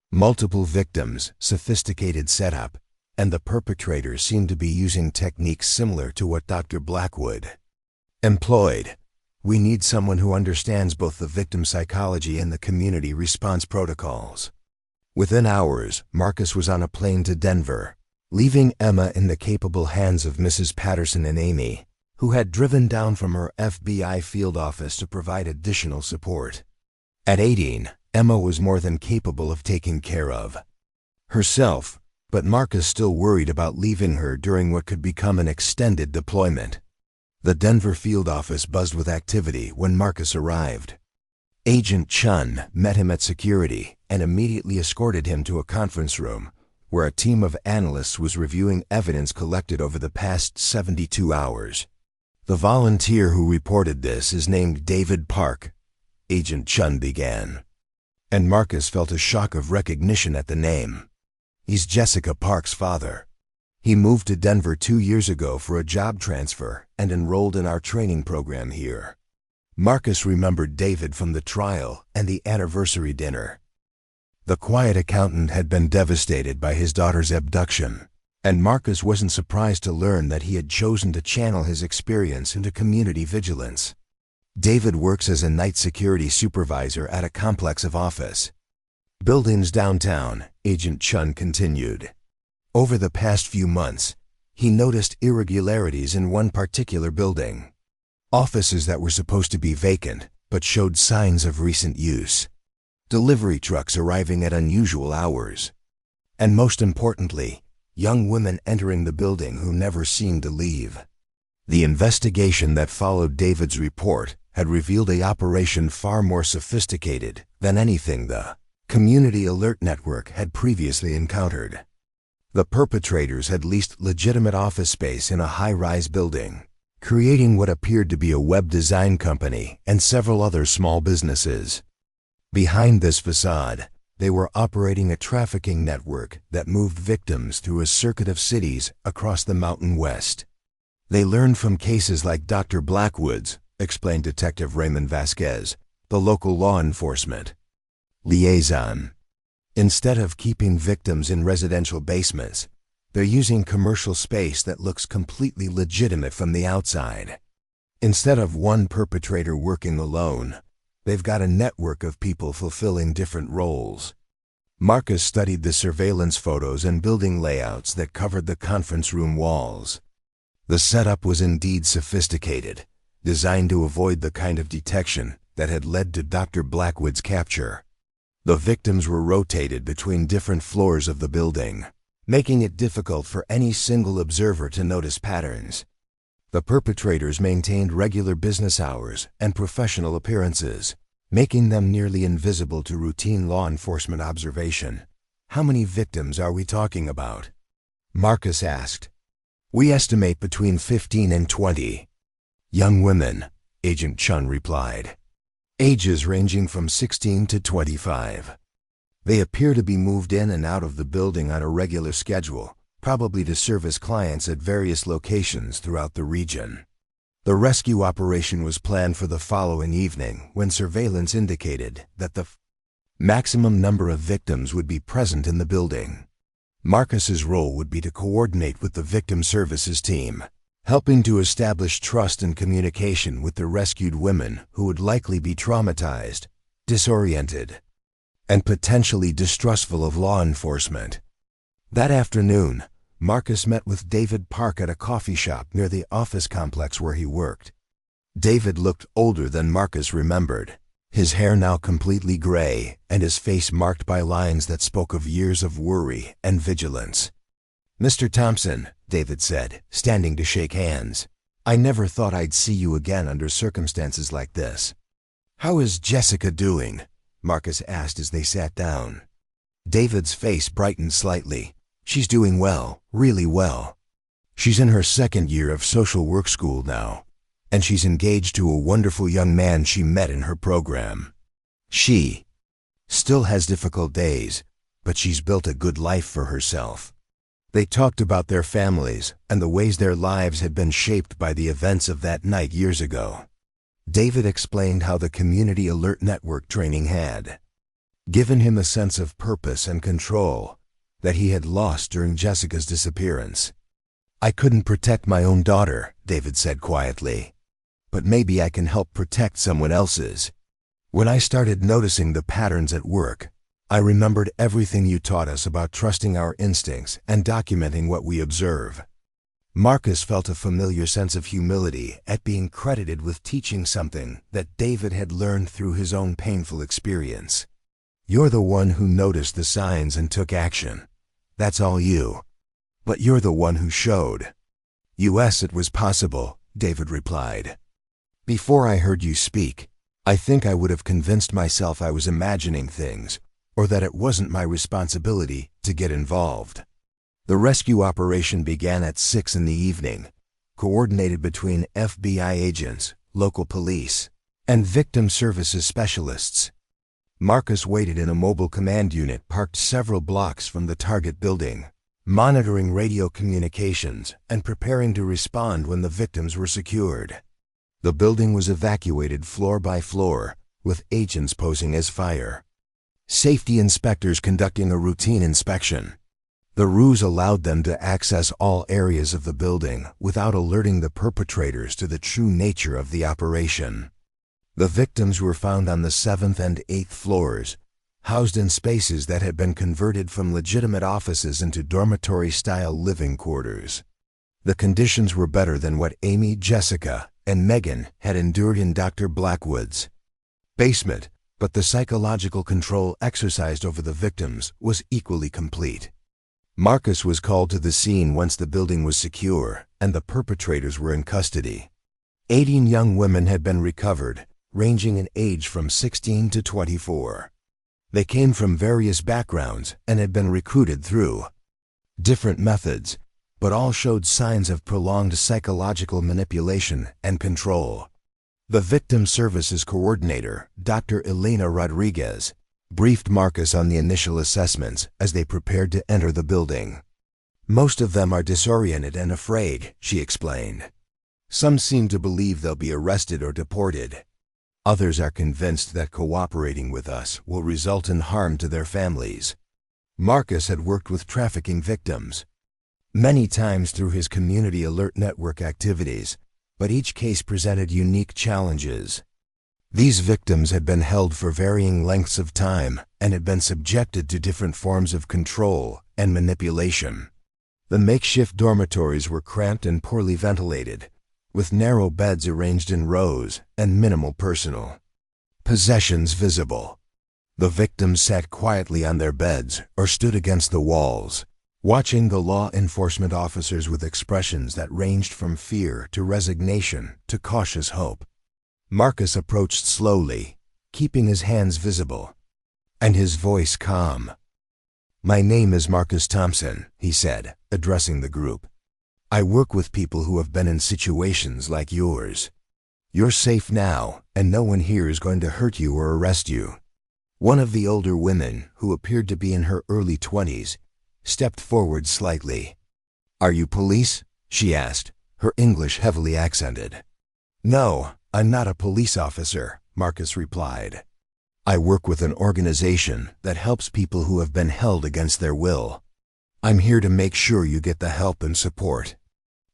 Multiple victims, sophisticated setup, and the perpetrators seem to be using techniques similar to what Dr. Blackwood employed. "We need someone who understands both the victim psychology and the community response protocols." Within hours, Marcus was on a plane to Denver, leaving Emma in the capable hands of Mrs. Patterson and Amy, who had driven down from her FBI field office to provide additional support. At 18, Emma was more than capable of taking care of herself, but Marcus still worried about leaving her during what could become an extended deployment. The Denver field office buzzed with activity when Marcus arrived. Agent Chun met him at security and immediately escorted him to a conference room where a team of analysts was reviewing evidence collected over the past 72 hours. "The volunteer who reported this is named David Park," Agent Chun began. And Marcus felt a shock of recognition at the name. "He's Jessica Park's father. He moved to Denver 2 years ago for a job transfer and enrolled in our training program here." Marcus remembered David from the trial and the anniversary dinner. The quiet accountant had been devastated by his daughter's abduction, and Marcus wasn't surprised to learn that he had chosen to channel his experience into community vigilance. David works as a night security supervisor at a complex of office buildings downtown, Agent Chun continued. Over the past few months, he noticed irregularities in one particular building. Offices that were supposed to be vacant, but showed signs of recent use. Delivery trucks arriving at unusual hours. And most importantly, young women entering the building who never seemed to leave. The investigation that followed David's report had revealed an operation far more sophisticated than anything the Community Alert Network had previously encountered. The perpetrators had leased legitimate office space in a high-rise building, creating what appeared to be a web design company and several other small businesses. Behind this facade, they were operating a trafficking network that moved victims through a circuit of cities across the Mountain West. They learned from cases like Dr. Blackwood's, explained Detective Raymond Vasquez, the local law enforcement liaison. Instead of keeping victims in residential basements, they're using commercial space that looks completely legitimate from the outside. Instead of one perpetrator working alone, they've got a network of people fulfilling different roles. Marcus studied the surveillance photos and building layouts that covered the conference room walls. The setup was indeed sophisticated, designed to avoid the kind of detection that had led to Dr. Blackwood's capture. The victims were rotated between different floors of the building, making it difficult for any single observer to notice patterns. The perpetrators maintained regular business hours and professional appearances, making them nearly invisible to routine law enforcement observation. "How many victims are we talking about?" Marcus asked. "We estimate between 15 and 20. "Young women," Agent Chun replied. "Ages ranging from 16 to 25. They appear to be moved in and out of the building on a regular schedule, probably to service clients at various locations throughout the region." The rescue operation was planned for the following evening when surveillance indicated that the maximum number of victims would be present in the building. Marcus's role would be to coordinate with the victim services team, helping to establish trust and communication with the rescued women who would likely be traumatized, disoriented, and potentially distrustful of law enforcement. That afternoon, Marcus met with David Park at a coffee shop near the office complex where he worked. David looked older than Marcus remembered, his hair now completely gray and his face marked by lines that spoke of years of worry and vigilance. "Mr. Thompson," David said, standing to shake hands, "I never thought I'd see you again under circumstances like this." "How is Jessica doing?" Marcus asked as they sat down. David's face brightened slightly. "She's doing well, really well. She's in her second year of social work school now, and she's engaged to a wonderful young man she met in her program. She still has difficult days, but she's built a good life for herself." They talked about their families and the ways their lives had been shaped by the events of that night years ago. David explained how the Community Alert Network training had given him a sense of purpose and control that he had lost during Jessica's disappearance. "I couldn't protect my own daughter," David said quietly, "but maybe I can help protect someone else's. When I started noticing the patterns at work, I remembered everything you taught us about trusting our instincts and documenting what we observe." Marcus felt a familiar sense of humility at being credited with teaching something that David had learned through his own painful experience. "You're the one who noticed the signs and took action. That's all you. But you're the one who showed." "Yes, it was possible," David replied. "Before I heard you speak, I think I would have convinced myself I was imagining things, or that it wasn't my responsibility to get involved." The rescue operation began at 6 in the evening, coordinated between FBI agents, local police, and victim services specialists. Marcus waited in a mobile command unit parked several blocks from the target building, monitoring radio communications and preparing to respond when the victims were secured. The building was evacuated floor by floor, with agents posing as fire safety inspectors conducting a routine inspection. The ruse allowed them to access all areas of the building without alerting the perpetrators to the true nature of the operation. The victims were found on the 7th and 8th floors, housed in spaces that had been converted from legitimate offices into dormitory-style living quarters. The conditions were better than what Amy, Jessica, and Megan had endured in Dr. Blackwood's basement, but the psychological control exercised over the victims was equally complete. Marcus was called to the scene once the building was secure and the perpetrators were in custody. 18 young women had been recovered, ranging in age from 16 to 24. They came from various backgrounds and had been recruited through different methods, but all showed signs of prolonged psychological manipulation and control. The victim services coordinator, Dr. Elena Rodriguez, briefed Marcus on the initial assessments as they prepared to enter the building. "Most of them are disoriented and afraid," she explained. "Some seem to believe they'll be arrested or deported. Others are convinced that cooperating with us will result in harm to their families." Marcus had worked with trafficking victims many times through his Community Alert Network activities, but each case presented unique challenges. These victims had been held for varying lengths of time and had been subjected to different forms of control and manipulation. The makeshift dormitories were cramped and poorly ventilated, with narrow beds arranged in rows and minimal personal possessions visible. The victims sat quietly on their beds or stood against the walls, watching the law enforcement officers with expressions that ranged from fear to resignation to cautious hope. Marcus approached slowly, keeping his hands visible, and his voice calm. "My name is Marcus Thompson," he said, addressing the group. "I work with people who have been in situations like yours. You're safe now, and no one here is going to hurt you or arrest you." One of the older women, who appeared to be in her early 20s, stepped forward slightly. "Are you police?" she asked, her English heavily accented. "No, I'm not a police officer," Marcus replied. "I work with an organization that helps people who have been held against their will. I'm here to make sure you get the help and support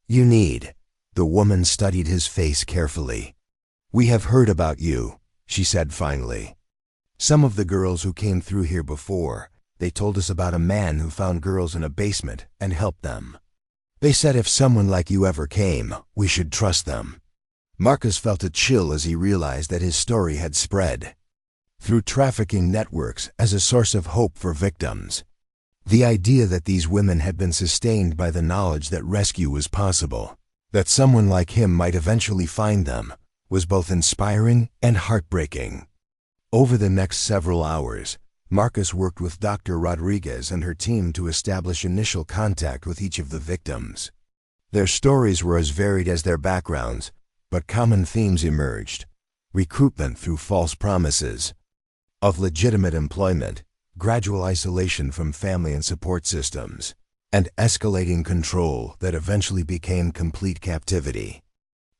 you need." The woman studied his face carefully. "We have heard about you," she said finally. "Some of the girls who came through here before, they told us about a man who found girls in a basement and helped them. They said if someone like you ever came, we should trust them." Marcus felt a chill as he realized that his story had spread through trafficking networks as a source of hope for victims. The idea that these women had been sustained by the knowledge that rescue was possible, that someone like him might eventually find them, was both inspiring and heartbreaking. Over the next several hours, Marcus worked with Dr. Rodriguez and her team to establish initial contact with each of the victims. Their stories were as varied as their backgrounds, but common themes emerged: recruitment through false promises of legitimate employment, gradual isolation from family and support systems, and escalating control that eventually became complete captivity.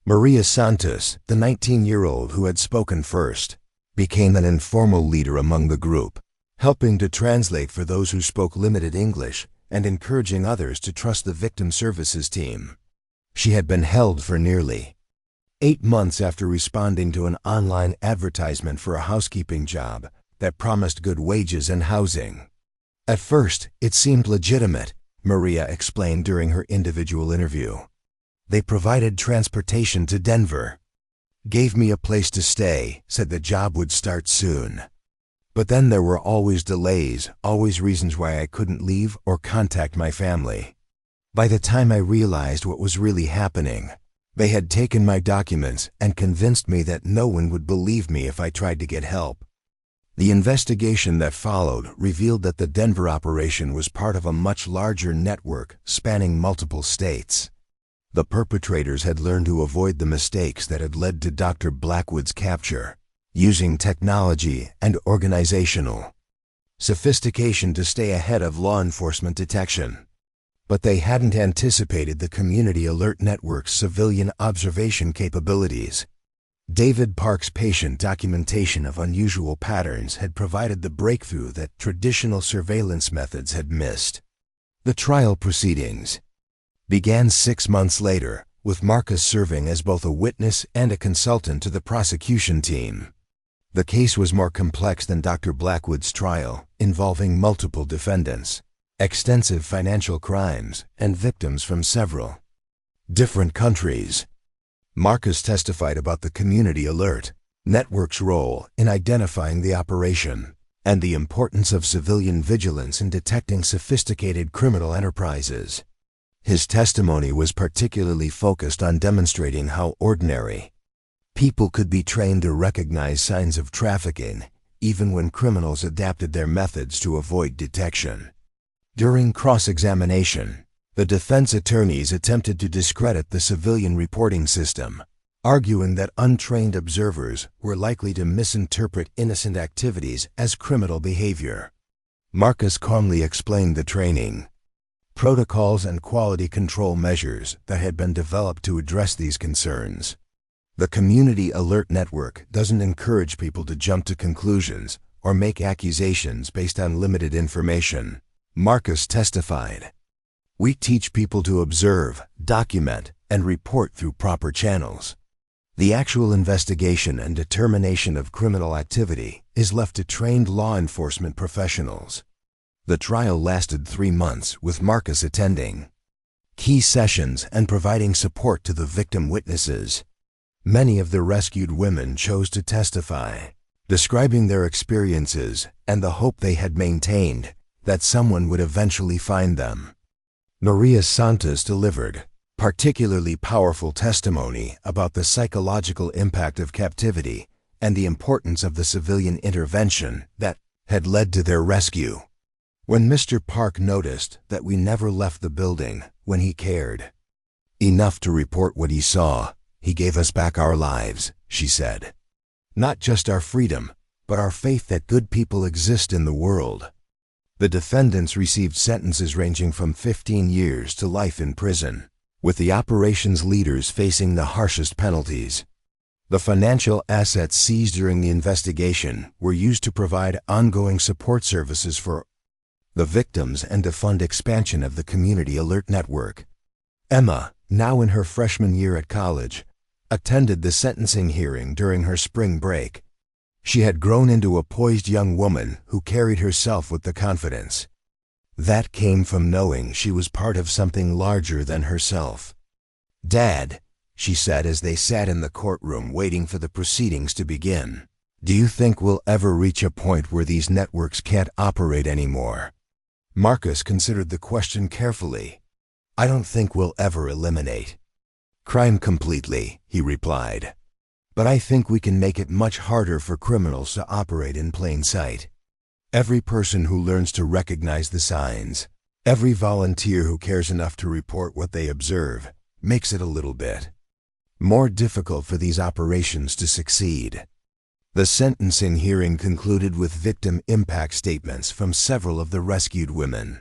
Maria Santos, the 19-year-old who had spoken first, became an informal leader among the group, helping to translate for those who spoke limited English and encouraging others to trust the victim services team. She had been held for nearly 8 months after responding to an online advertisement for a housekeeping job that promised good wages and housing. "At first, it seemed legitimate," Maria explained during her individual interview. "They provided transportation to Denver, gave me a place to stay, said the job would start soon. But then there were always delays, always reasons why I couldn't leave or contact my family. By the time I realized what was really happening, they had taken my documents and convinced me that no one would believe me if I tried to get help." The investigation that followed revealed that the Denver operation was part of a much larger network spanning multiple states. The perpetrators had learned to avoid the mistakes that had led to Dr. Blackwood's capture, using technology and organizational sophistication to stay ahead of law enforcement detection. But they hadn't anticipated the Community Alert Network's civilian observation capabilities. David Park's patient documentation of unusual patterns had provided the breakthrough that traditional surveillance methods had missed. The trial proceedings began 6 months later, with Marcus serving as both a witness and a consultant to the prosecution team. The case was more complex than Dr. Blackwood's trial, involving multiple defendants, extensive financial crimes, and victims from several different countries. Marcus testified about the Community Alert Network's role in identifying the operation and the importance of civilian vigilance in detecting sophisticated criminal enterprises. His testimony was particularly focused on demonstrating how ordinary people could be trained to recognize signs of trafficking, even when criminals adapted their methods to avoid detection. During cross-examination, the defense attorneys attempted to discredit the civilian reporting system, arguing that untrained observers were likely to misinterpret innocent activities as criminal behavior. Marcus calmly explained the training, protocols, and quality control measures that had been developed to address these concerns. The Community Alert Network doesn't encourage people to jump to conclusions or make accusations based on limited information, Marcus testified. "We teach people to observe, document, and report through proper channels. The actual investigation and determination of criminal activity is left to trained law enforcement professionals." The trial lasted 3 months, with Marcus attending key sessions and providing support to the victim witnesses. Many of the rescued women chose to testify, describing their experiences and the hope they had maintained that someone would eventually find them. Maria Santos delivered particularly powerful testimony about the psychological impact of captivity and the importance of the civilian intervention that had led to their rescue. When Mr. Park noticed that we never left the building when he cared enough to report what he saw, he gave us back our lives, she said. Not just our freedom, but our faith that good people exist in the world. The defendants received sentences ranging from 15 years to life in prison, with the operations leaders facing the harshest penalties. The financial assets seized during the investigation were used to provide ongoing support services for the victims and to fund expansion of the Community Alert Network. Emma, now in her freshman year at college, attended the sentencing hearing during her spring break. She had grown into a poised young woman who carried herself with the confidence that came from knowing she was part of something larger than herself. "Dad," she said as they sat in the courtroom waiting for the proceedings to begin, "do you think we'll ever reach a point where these networks can't operate anymore?" Marcus considered the question carefully. "I don't think we'll ever eliminate crime completely," he replied. "But I think we can make it much harder for criminals to operate in plain sight. Every person who learns to recognize the signs, every volunteer who cares enough to report what they observe, makes it a little bit more difficult for these operations to succeed." The sentencing hearing concluded with victim impact statements from several of the rescued women.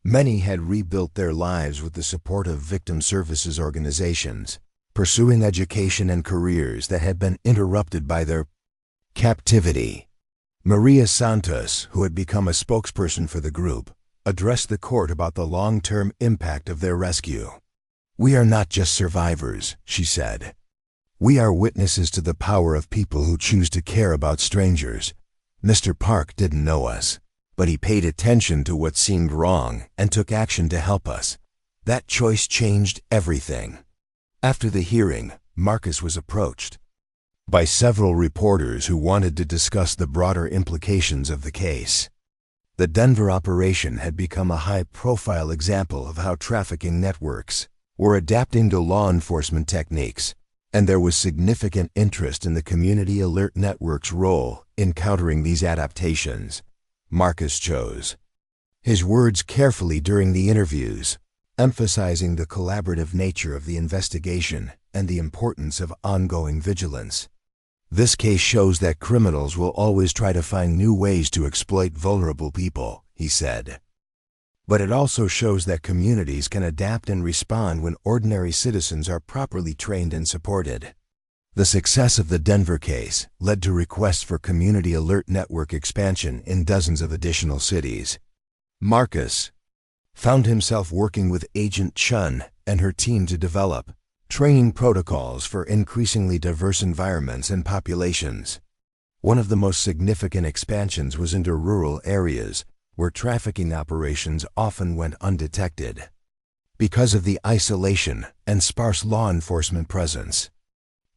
Many had rebuilt their lives with the support of victim services organizations, pursuing education and careers that had been interrupted by their captivity. Maria Santos, who had become a spokesperson for the group, addressed the court about the long-term impact of their rescue. "We are not just survivors," she said. "We are witnesses to the power of people who choose to care about strangers. Mr. Park didn't know us, but he paid attention to what seemed wrong and took action to help us. That choice changed everything." After the hearing, Marcus was approached by several reporters who wanted to discuss the broader implications of the case. The Denver operation had become a high-profile example of how trafficking networks were adapting to law enforcement techniques, and there was significant interest in the Community Alert Network's role in countering these adaptations. Marcus chose his words carefully during the interviews, emphasizing the collaborative nature of the investigation and the importance of ongoing vigilance. "This case shows that criminals will always try to find new ways to exploit vulnerable people," he said. "But it also shows that communities can adapt and respond when ordinary citizens are properly trained and supported." The success of the Denver case led to requests for Community Alert Network expansion in dozens of additional cities. Marcus found himself working with Agent Chun and her team to develop training protocols for increasingly diverse environments and populations. One of the most significant expansions was into rural areas, where trafficking operations often went undetected because of the isolation and sparse law enforcement presence.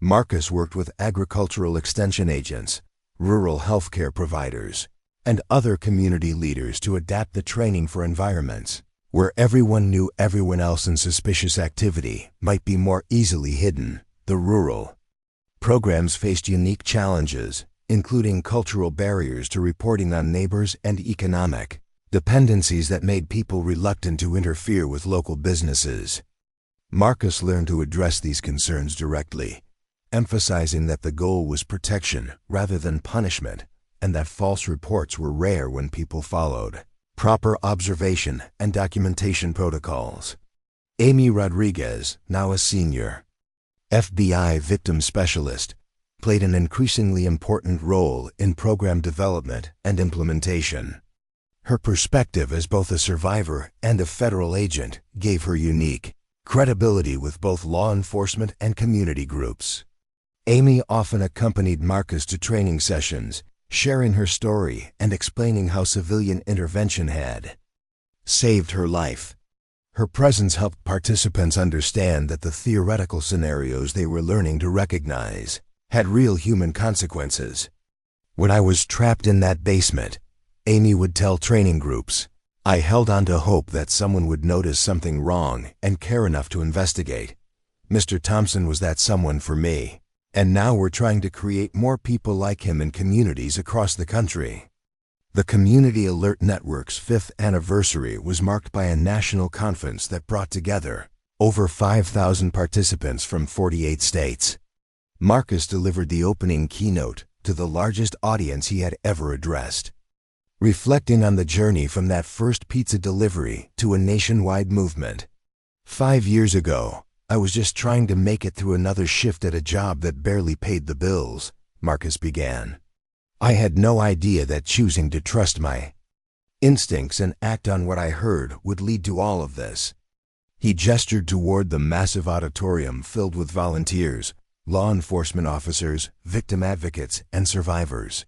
Marcus worked with agricultural extension agents, rural healthcare providers, and other community leaders to adapt the training for environments where everyone knew everyone else and suspicious activity might be more easily hidden. The rural programs faced unique challenges, including cultural barriers to reporting on neighbors and economic dependencies that made people reluctant to interfere with local businesses. Marcus learned to address these concerns directly, emphasizing that the goal was protection rather than punishment, and that false reports were rare when people followed proper observation and documentation protocols. Amy Rodriguez, now a senior FBI victim specialist, played an increasingly important role in program development and implementation. Her perspective as both a survivor and a federal agent gave her unique credibility with both law enforcement and community groups. Amy often accompanied Marcus to training sessions, sharing her story and explaining how civilian intervention had saved her life. Her presence helped participants understand that the theoretical scenarios they were learning to recognize had real human consequences. "When I was trapped in that basement," Amy would tell training groups, I held on to hope that someone would notice something wrong and care enough to investigate. Mr. Thompson was that someone for me, and now we're trying to create more people like him in communities across the country. The Community Alert Network's 5th anniversary was marked by a national conference that brought together over 5,000 participants from 48 states. Marcus delivered the opening keynote to the largest audience he had ever addressed, reflecting on the journey from that first pizza delivery to a nationwide movement. 5 years ago, I was just trying to make it through another shift at a job that barely paid the bills, Marcus began. I had no idea that choosing to trust my instincts and act on what I heard would lead to all of this. He gestured toward the massive auditorium filled with volunteers, law enforcement officers, victim advocates, and survivors.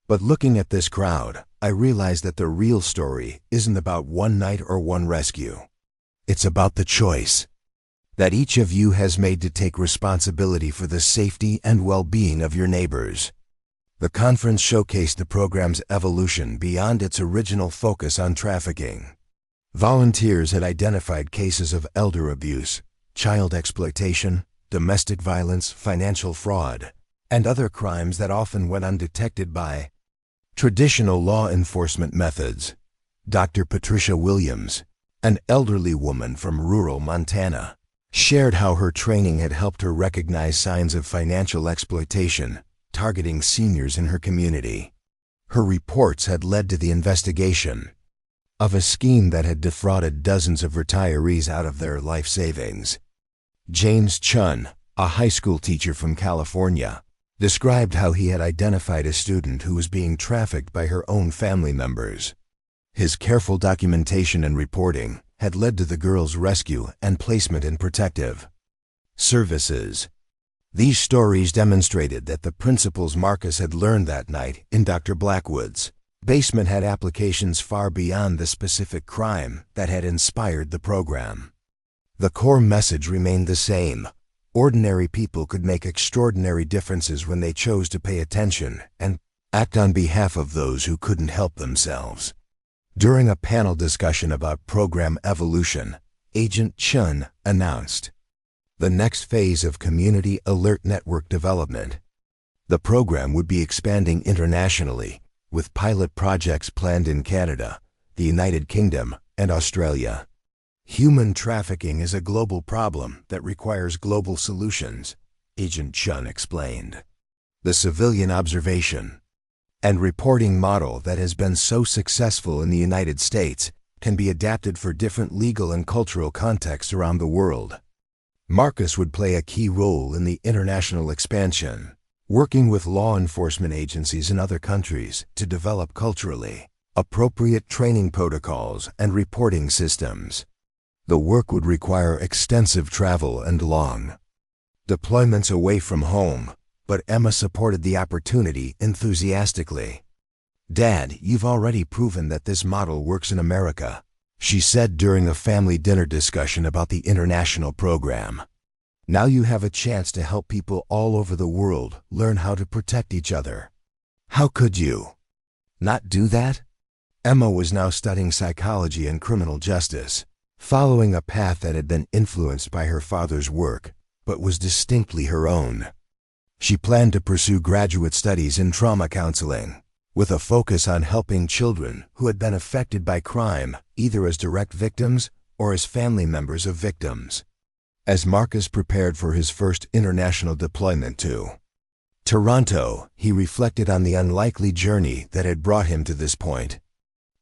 But looking at this crowd, I realized that the real story isn't about one night or one rescue. It's about the choice that each of you has made to take responsibility for the safety and well-being of your neighbors. The conference showcased the program's evolution beyond its original focus on trafficking. Volunteers had identified cases of elder abuse, child exploitation, domestic violence, financial fraud, and other crimes that often went undetected by traditional law enforcement methods. Dr. Patricia Williams, an elderly woman from rural Montana, shared how her training had helped her recognize signs of financial exploitation targeting seniors in her community. Her reports had led to the investigation of a scheme that had defrauded dozens of retirees out of their life savings. James Chun, a high school teacher from California, described how he had identified a student who was being trafficked by her own family members. His careful documentation and reporting had led to the girl's rescue and placement in protective services. These stories demonstrated that the principles Marcus had learned that night in Dr. Blackwood's basement had applications far beyond the specific crime that had inspired the program. The core message remained the same. Ordinary people could make extraordinary differences when they chose to pay attention and act on behalf of those who couldn't help themselves. During a panel discussion about program evolution, Agent Chun announced the next phase of Community Alert Network development. The program would be expanding internationally, with pilot projects planned in Canada, the United Kingdom, and Australia. Human trafficking is a global problem that requires global solutions, Agent Chun explained. The civilian observation and reporting model that has been so successful in the United States can be adapted for different legal and cultural contexts around the world. Marcus would play a key role in the international expansion, working with law enforcement agencies in other countries to develop culturally appropriate training protocols and reporting systems. The work would require extensive travel and long deployments away from home, but Emma supported the opportunity enthusiastically. "Dad, you've already proven that this model works in America," she said during a family dinner discussion about the international program. "Now you have a chance to help people all over the world learn how to protect each other. How could you not do that?" Emma was now studying psychology and criminal justice, following a path that had been influenced by her father's work, but was distinctly her own. She planned to pursue graduate studies in trauma counseling, with a focus on helping children who had been affected by crime, either as direct victims or as family members of victims. As Marcus prepared for his first international deployment to Toronto, he reflected on the unlikely journey that had brought him to this point.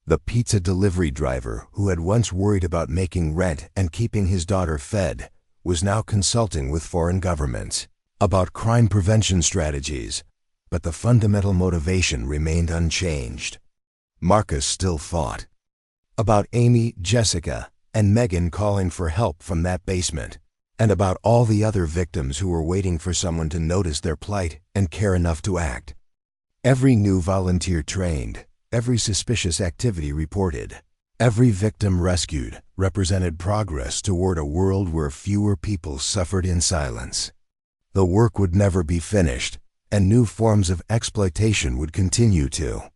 The pizza delivery driver, who had once worried about making rent and keeping his daughter fed, was now consulting with foreign governments about crime prevention strategies, but the fundamental motivation remained unchanged. Marcus still thought about Amy, Jessica, and Megan calling for help from that basement, and about all the other victims who were waiting for someone to notice their plight and care enough to act. Every new volunteer trained, every suspicious activity reported, every victim rescued represented progress toward a world where fewer people suffered in silence. The work would never be finished, and new forms of exploitation would continue to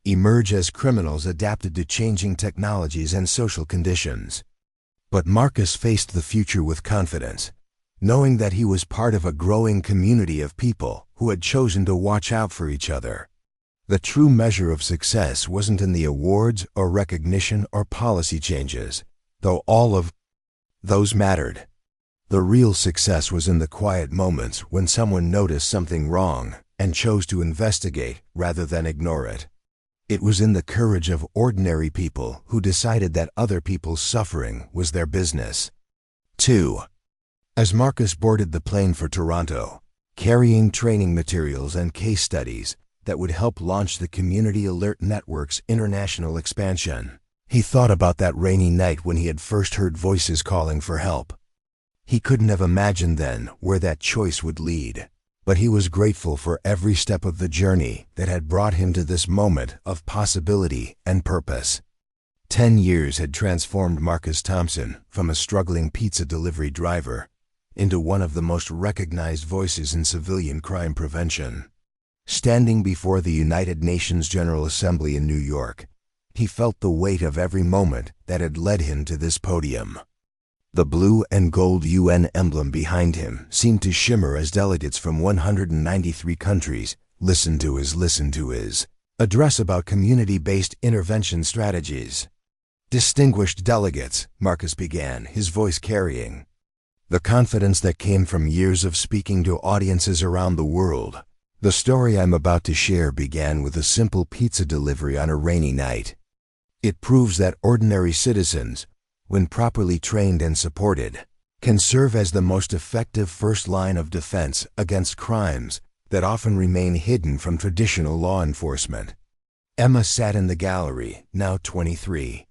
emerge as criminals adapted to changing technologies and social conditions. But Marcus faced the future with confidence, knowing that he was part of a growing community of people who had chosen to watch out for each other. The true measure of success wasn't in the awards or recognition or policy changes, though all of those mattered. The real success was in the quiet moments when someone noticed something wrong and chose to investigate rather than ignore it. It was in the courage of ordinary people who decided that other people's suffering was their business. 2. As Marcus boarded the plane for Toronto, carrying training materials and case studies that would help launch the Community Alert Network's international expansion, he thought about that rainy night when he had first heard voices calling for help. He couldn't have imagined then where that choice would lead, but he was grateful for every step of the journey that had brought him to this moment of possibility and purpose. 10 years had transformed Marcus Thompson from a struggling pizza delivery driver into one of the most recognized voices in civilian crime prevention. Standing before the United Nations General Assembly in New York, he felt the weight of every moment that had led him to this podium. The blue and gold UN emblem behind him seemed to shimmer as delegates from 193 countries listened to his address about community-based intervention strategies. "Distinguished delegates," Marcus began, his voice carrying the confidence that came from years of speaking to audiences around the world. "The story I'm about to share began with a simple pizza delivery on a rainy night. It proves that ordinary citizens, when properly trained and supported, can serve as the most effective first line of defense against crimes that often remain hidden from traditional law enforcement." Emma sat in the gallery, now 23,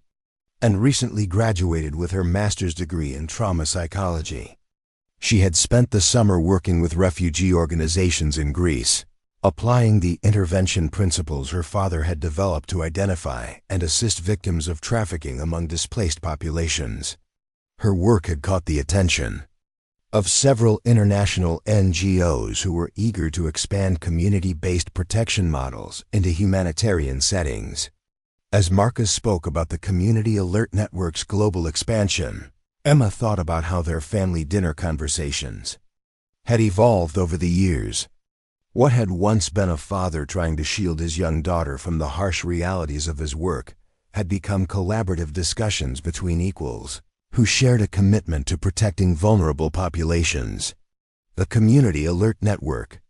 and recently graduated with her master's degree in trauma psychology. She had spent the summer working with refugee organizations in Greece, applying the intervention principles her father had developed to identify and assist victims of trafficking among displaced populations. Her work had caught the attention of several international NGOs who were eager to expand community-based protection models into humanitarian settings. As Marcus spoke about the Community Alert Network's global expansion, Emma thought about how their family dinner conversations had evolved over the years. What had once been a father trying to shield his young daughter from the harsh realities of his work had become collaborative discussions between equals who shared a commitment to protecting vulnerable populations. The Community Alert Network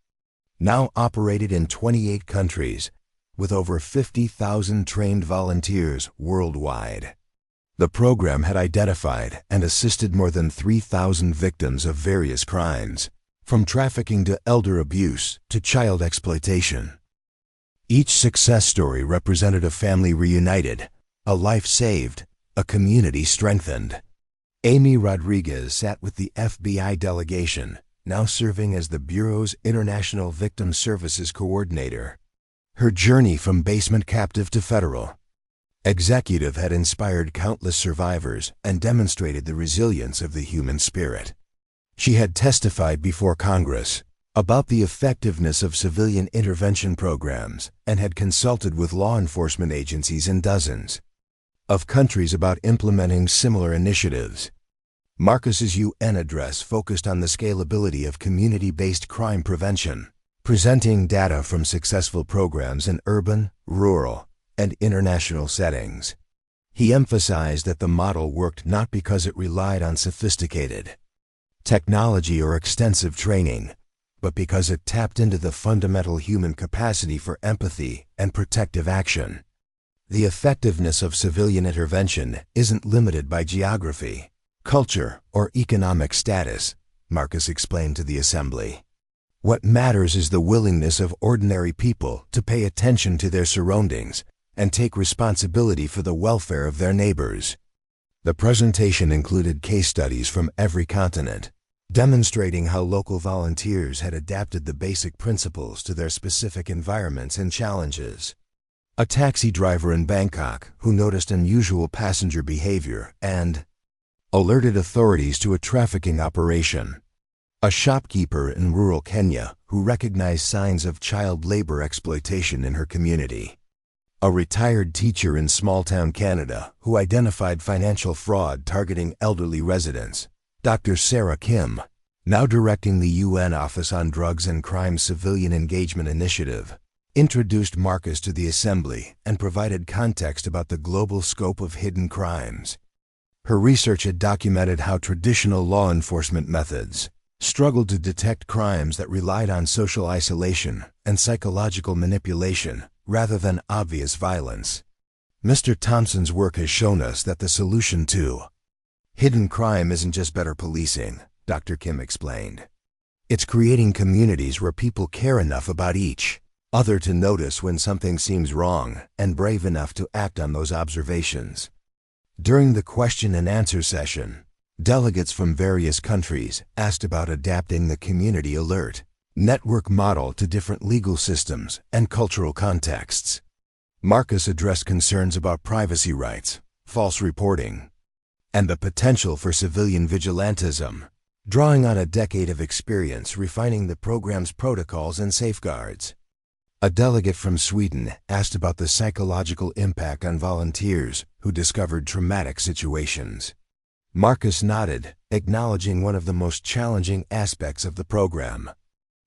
now operated in 28 countries with over 50,000 trained volunteers worldwide. The program had identified and assisted more than 3,000 victims of various crimes, from trafficking to elder abuse to child exploitation. Each success story represented a family reunited, a life saved, a community strengthened. Amy Rodriguez sat with the FBI delegation, now serving as the Bureau's International Victim Services Coordinator. Her journey from basement captive to federal executive had inspired countless survivors and demonstrated the resilience of the human spirit. She had testified before Congress about the effectiveness of civilian intervention programs and had consulted with law enforcement agencies in dozens of countries about implementing similar initiatives. Marcus's UN address focused on the scalability of community-based crime prevention, presenting data from successful programs in urban, rural, and international settings. He emphasized that the model worked not because it relied on sophisticated technology or extensive training, but because it tapped into the fundamental human capacity for empathy and protective action. The effectiveness of civilian intervention isn't limited by geography, culture, or economic status, Marcus explained to the assembly. What matters is the willingness of ordinary people to pay attention to their surroundings and take responsibility for the welfare of their neighbors. The presentation included case studies from every continent, demonstrating how local volunteers had adapted the basic principles to their specific environments and challenges. A taxi driver in Bangkok who noticed unusual passenger behavior and alerted authorities to a trafficking operation. A shopkeeper in rural Kenya who recognized signs of child labor exploitation in her community. a retired teacher in small-town Canada who identified financial fraud targeting elderly residents. Dr. Sarah Kim, now directing the UN Office on Drugs and Crime Civilian Engagement Initiative, introduced Marcus to the assembly and provided context about the global scope of hidden crimes. Her research had documented how traditional law enforcement methods struggled to detect crimes that relied on social isolation and psychological manipulation rather than obvious violence. Mr. Thompson's work has shown us that the solution to hidden crime isn't just better policing, Dr. Kim explained. It's creating communities where people care enough about each other to notice when something seems wrong and brave enough to act on those observations. During the question and answer session, delegates from various countries asked about adapting the community alert network model to different legal systems and cultural contexts. Marcus addressed concerns about privacy rights, false reporting, and the potential for civilian vigilantism, drawing on a decade of experience refining the program's protocols and safeguards. A delegate from Sweden asked about the psychological impact on volunteers who discovered traumatic situations. Marcus nodded, acknowledging one of the most challenging aspects of the program.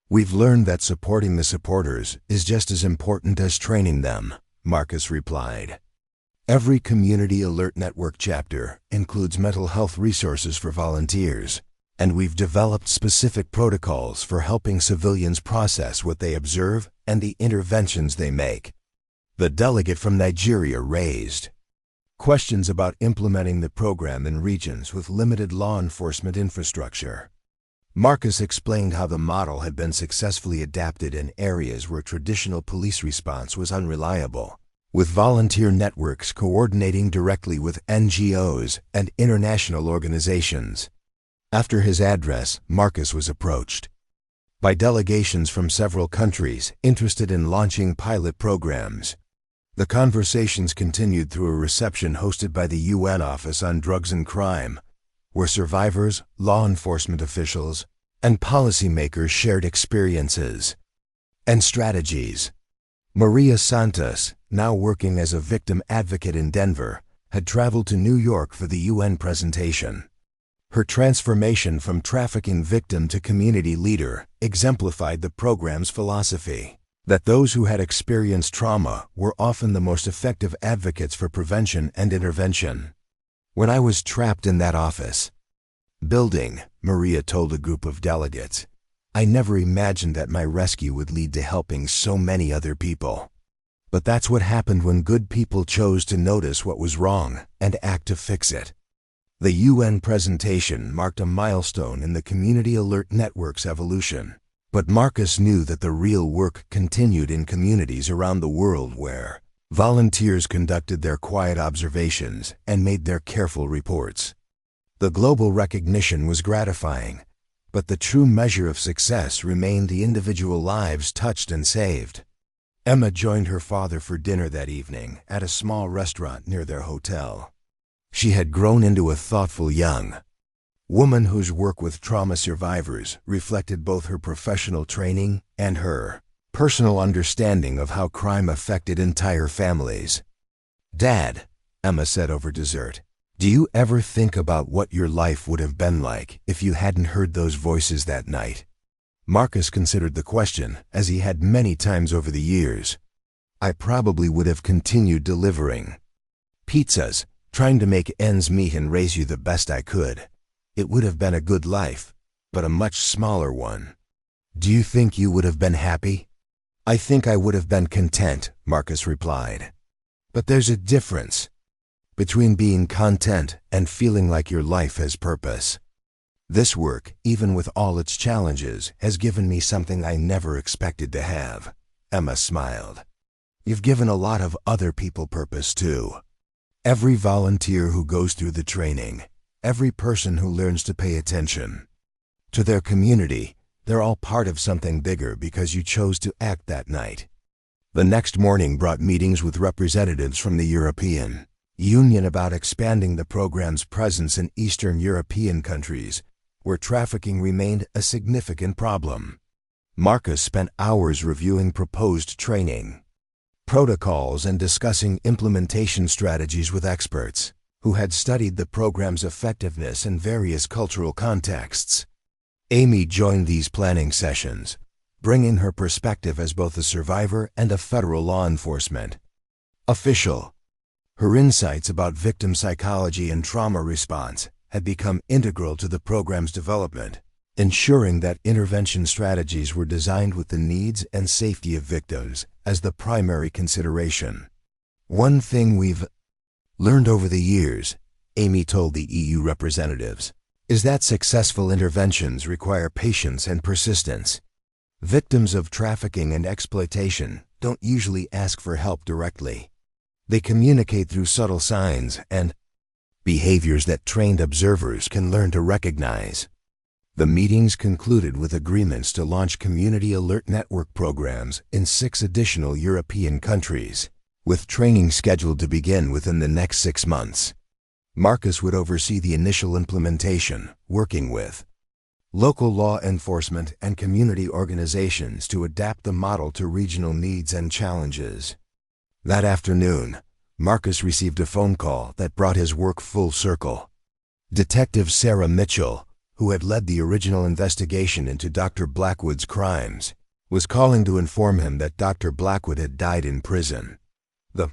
"We've learned that supporting the supporters is just as important as training them," Marcus replied. Every Community Alert Network chapter includes mental health resources for volunteers, and we've developed specific protocols for helping civilians process what they observe and the interventions they make. The delegate from Nigeria raised questions about implementing the program in regions with limited law enforcement infrastructure. Marcus explained how the model had been successfully adapted in areas where traditional police response was unreliable, with volunteer networks coordinating directly with NGOs and international organizations. After his address, Marcus was approached by delegations from several countries interested in launching pilot programs. The conversations continued through a reception hosted by the UN Office on Drugs and Crime, where survivors, law enforcement officials, and policymakers shared experiences and strategies. Maria Santos, now working as a victim advocate in Denver, had traveled to New York for the UN presentation. Her transformation from trafficking victim to community leader exemplified the program's philosophy that those who had experienced trauma were often the most effective advocates for prevention and intervention. "When I was trapped in that office building," Maria told a group of delegates, "I never imagined that my rescue would lead to helping so many other people. But that's what happened when good people chose to notice what was wrong and act to fix it." The UN presentation marked a milestone in the Community Alert Network's evolution. But Marcus knew that the real work continued in communities around the world where volunteers conducted their quiet observations and made their careful reports. The global recognition was gratifying, but the true measure of success remained the individual lives touched and saved. Emma joined her father for dinner that evening at a small restaurant near their hotel. She had grown into a thoughtful young woman whose work with trauma survivors reflected both her professional training and her personal understanding of how crime affected entire families. "Dad," Emma said over dessert, "do you ever think about what your life would have been like if you hadn't heard those voices that night?" Marcus considered the question, as he had many times over the years. "I probably would have continued delivering pizzas, trying to make ends meet and raise you the best I could. It would have been a good life, but a much smaller one. Do you think you would have been happy?" "I think I would have been content," Marcus replied. "But there's a difference between being content and feeling like your life has purpose. This work, even with all its challenges, has given me something I never expected to have." Emma smiled. "You've given a lot of other people purpose too. Every volunteer who goes through the training, every person who learns to pay attention to their community, they're all part of something bigger because you chose to act that night." The next morning brought meetings with representatives from the European Union about expanding the program's presence in Eastern European countries, where trafficking remained a significant problem. Marcus spent hours reviewing proposed training protocols and discussing implementation strategies with experts who had studied the program's effectiveness in various cultural contexts. Amy joined these planning sessions, bringing her perspective as both a survivor and a federal law enforcement official. Her insights about victim psychology and trauma response had become integral to the program's development, ensuring that intervention strategies were designed with the needs and safety of victims as the primary consideration. One thing we've learned over the years, Amy told the EU representatives, is that successful interventions require patience and persistence. Victims of trafficking and exploitation don't usually ask for help directly. They communicate through subtle signs and behaviors that trained observers can learn to recognize. The meetings concluded with agreements to launch community alert network programs in 6 additional European countries, with training scheduled to begin within the next 6 months. Marcus would oversee the initial implementation, working with local law enforcement and community organizations to adapt the model to regional needs and challenges. That afternoon, Marcus received a phone call that brought his work full circle. Detective Sarah Mitchell, who had led the original investigation into Dr. Blackwood's crimes, was calling to inform him that Dr. Blackwood had died in prison. The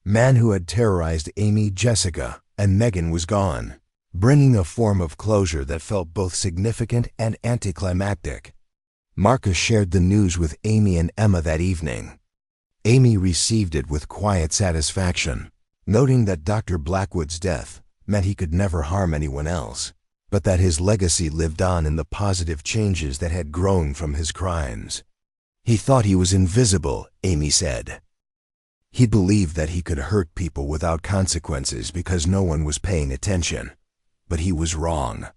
man who had terrorized Amy, Jessica, and Megan was gone, bringing a form of closure that felt both significant and anticlimactic. Marcus shared the news with Amy and Emma that evening. Amy received it with quiet satisfaction, noting that Dr. Blackwood's death meant he could never harm anyone else, but that his legacy lived on in the positive changes that had grown from his crimes. He thought he was invisible, Amy said. He believed that he could hurt people without consequences because no one was paying attention. But he was wrong.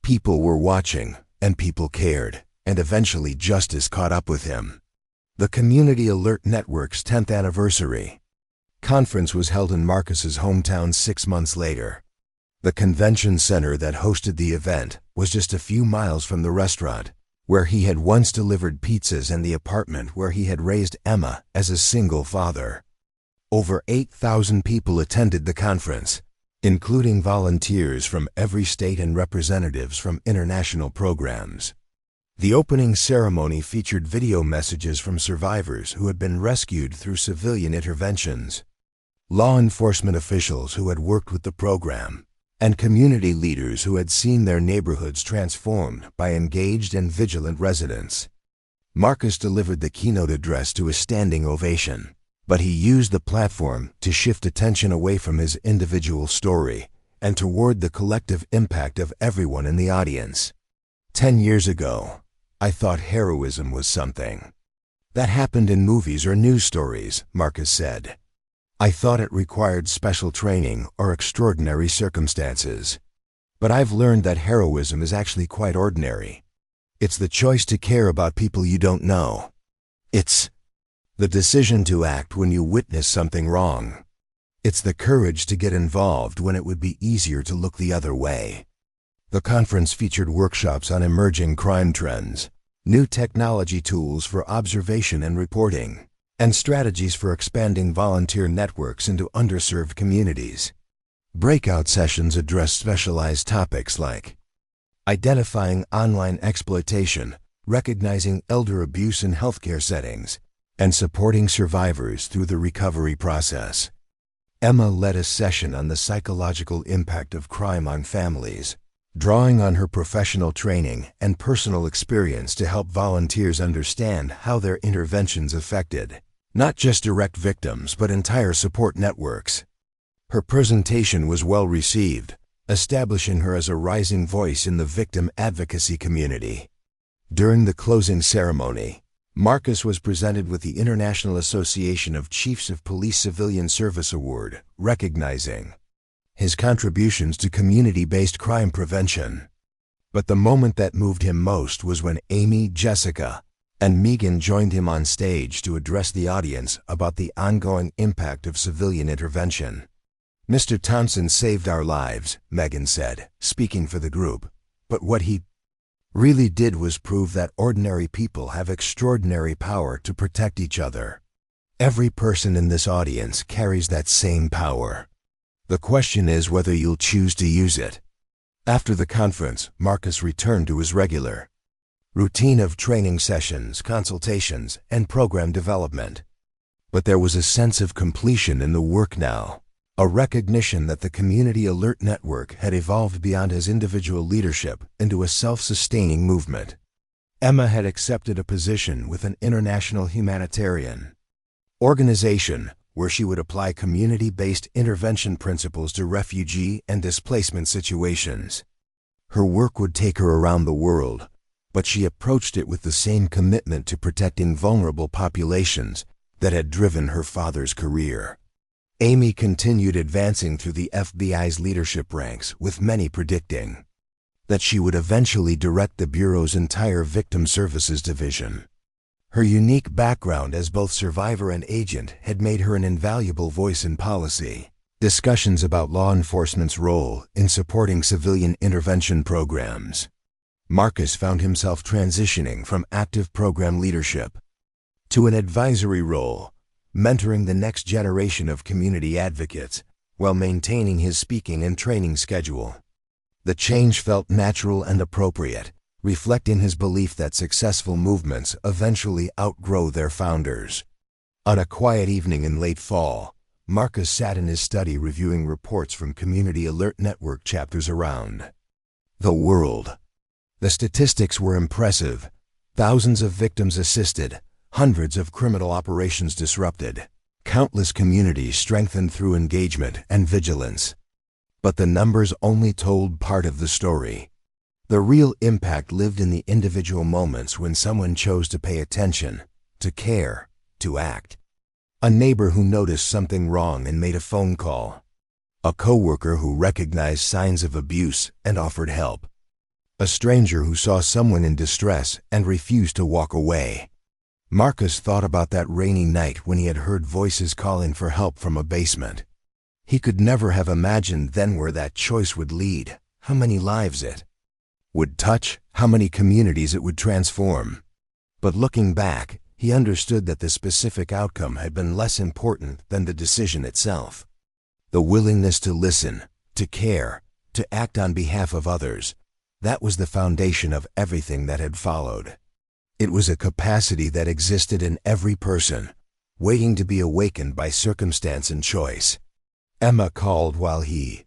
People were watching, and people cared, and eventually justice caught up with him. The Community Alert Network's 10th anniversary conference was held in Marcus's hometown 6 months later. The convention center that hosted the event was just a few miles from the restaurant where he had once delivered pizzas and the apartment where he had raised Emma as a single father. Over 8,000 people attended the conference, including volunteers from every state and representatives from international programs. The opening ceremony featured video messages from survivors who had been rescued through civilian interventions, law enforcement officials who had worked with the program, and community leaders who had seen their neighborhoods transformed by engaged and vigilant residents. Marcus delivered the keynote address to a standing ovation, but he used the platform to shift attention away from his individual story and toward the collective impact of everyone in the audience. 10 years ago, I thought heroism was something that happened in movies or news stories, Marcus said. I thought it required special training or extraordinary circumstances. But I've learned that heroism is actually quite ordinary. It's the choice to care about people you don't know. It's the decision to act when you witness something wrong. It's the courage to get involved when it would be easier to look the other way. The conference featured workshops on emerging crime trends, new technology tools for observation and reporting, and strategies for expanding volunteer networks into underserved communities. Breakout sessions addressed specialized topics like identifying online exploitation, recognizing elder abuse in healthcare settings, and supporting survivors through the recovery process. Emma led a session on the psychological impact of crime on families, drawing on her professional training and personal experience to help volunteers understand how their interventions affected not just direct victims but entire support networks. Her presentation was well received, establishing her as a rising voice in the victim advocacy community. During the closing ceremony, Marcus was presented with the International Association of Chiefs of Police Civilian Service Award, recognizing his contributions to community-based crime prevention. But the moment that moved him most was when Amy, Jessica, and Megan joined him on stage to address the audience about the ongoing impact of civilian intervention. Mr. Townsend saved our lives, Megan said, speaking for the group, but what he really did was prove that ordinary people have extraordinary power to protect each other. Every person in this audience carries that same power. The question is whether you'll choose to use it. After the conference, Marcus returned to his regular routine of training sessions, consultations, and program development. But there was a sense of completion in the work now, a recognition that the Community Alert Network had evolved beyond his individual leadership into a self-sustaining movement. Emma had accepted a position with an international humanitarian organization where she would apply community-based intervention principles to refugee and displacement situations. Her work would take her around the world, but she approached it with the same commitment to protecting vulnerable populations that had driven her father's career. Amy continued advancing through the FBI's leadership ranks, with many predicting that she would eventually direct the Bureau's entire Victim Services Division. Her unique background as both survivor and agent had made her an invaluable voice in policy discussions about law enforcement's role in supporting civilian intervention programs. Marcus found himself transitioning from active program leadership to an advisory role, mentoring the next generation of community advocates while maintaining his speaking and training schedule. The change felt natural and appropriate, reflecting his belief that successful movements eventually outgrow their founders. On a quiet evening in late fall, Marcus sat in his study reviewing reports from Community Alert Network chapters around the world. The statistics were impressive: thousands of victims assisted, hundreds of criminal operations disrupted, countless communities strengthened through engagement and vigilance. But the numbers only told part of the story. The real impact lived in the individual moments when someone chose to pay attention, to care, to act. A neighbor who noticed something wrong and made a phone call. A coworker who recognized signs of abuse and offered help. A stranger who saw someone in distress and refused to walk away. Marcus thought about that rainy night when he had heard voices calling for help from a basement. He could never have imagined then where that choice would lead, how many lives it would touch, how many communities it would transform. But looking back, he understood that the specific outcome had been less important than the decision itself. The willingness to listen, to care, to act on behalf of others, that was the foundation of everything that had followed. It was a capacity that existed in every person, waiting to be awakened by circumstance and choice. Emma called while he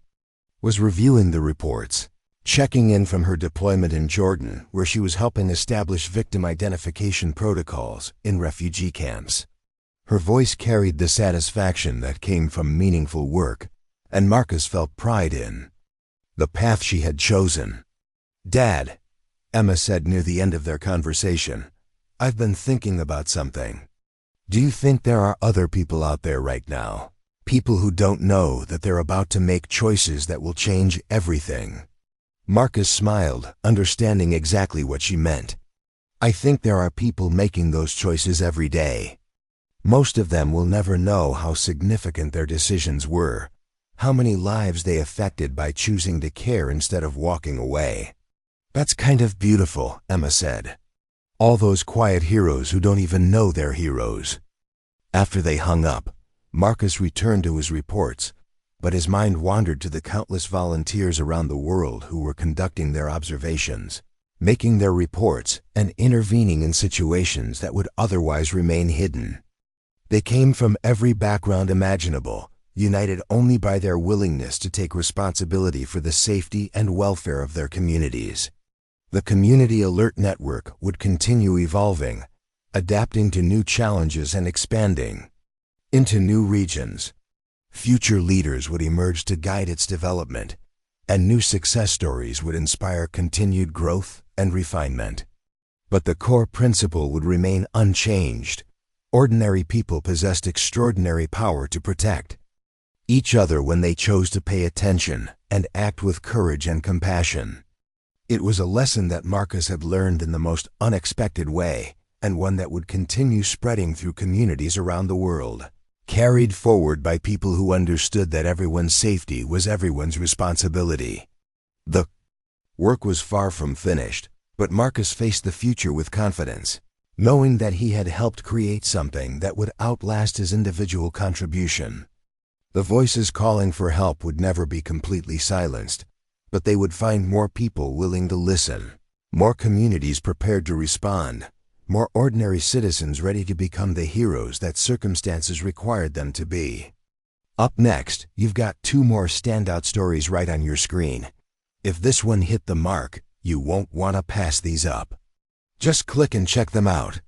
was reviewing the reports, checking in from her deployment in Jordan, where she was helping establish victim identification protocols in refugee camps. Her voice carried the satisfaction that came from meaningful work, and Marcus felt pride in the path she had chosen. "Dad," Emma said near the end of their conversation, "I've been thinking about something. Do you think there are other people out there right now? People who don't know that they're about to make choices that will change everything?" Marcus smiled, understanding exactly what she meant. "I think there are people making those choices every day. Most of them will never know how significant their decisions were, how many lives they affected by choosing to care instead of walking away." "That's kind of beautiful," Emma said. "All those quiet heroes who don't even know they're heroes." After they hung up, Marcus returned to his reports, but his mind wandered to the countless volunteers around the world who were conducting their observations, making their reports, and intervening in situations that would otherwise remain hidden. They came from every background imaginable, united only by their willingness to take responsibility for the safety and welfare of their communities. The Community Alert Network would continue evolving, adapting to new challenges and expanding into new regions. Future leaders would emerge to guide its development, and new success stories would inspire continued growth and refinement. But the core principle would remain unchanged. Ordinary people possessed extraordinary power to protect each other when they chose to pay attention and act with courage and compassion. It was a lesson that Marcus had learned in the most unexpected way, and one that would continue spreading through communities around the world, carried forward by people who understood that everyone's safety was everyone's responsibility. The work was far from finished, but Marcus faced the future with confidence. knowing that he had helped create something that would outlast his individual contribution. The voices calling for help would never be completely silenced, but they would find more people willing to listen, more communities prepared to respond, more ordinary citizens ready to become the heroes that circumstances required them to be. Up next, you've got 2 more standout stories right on your screen. If this one hit the mark, you won't want to pass these up. Just click and check them out.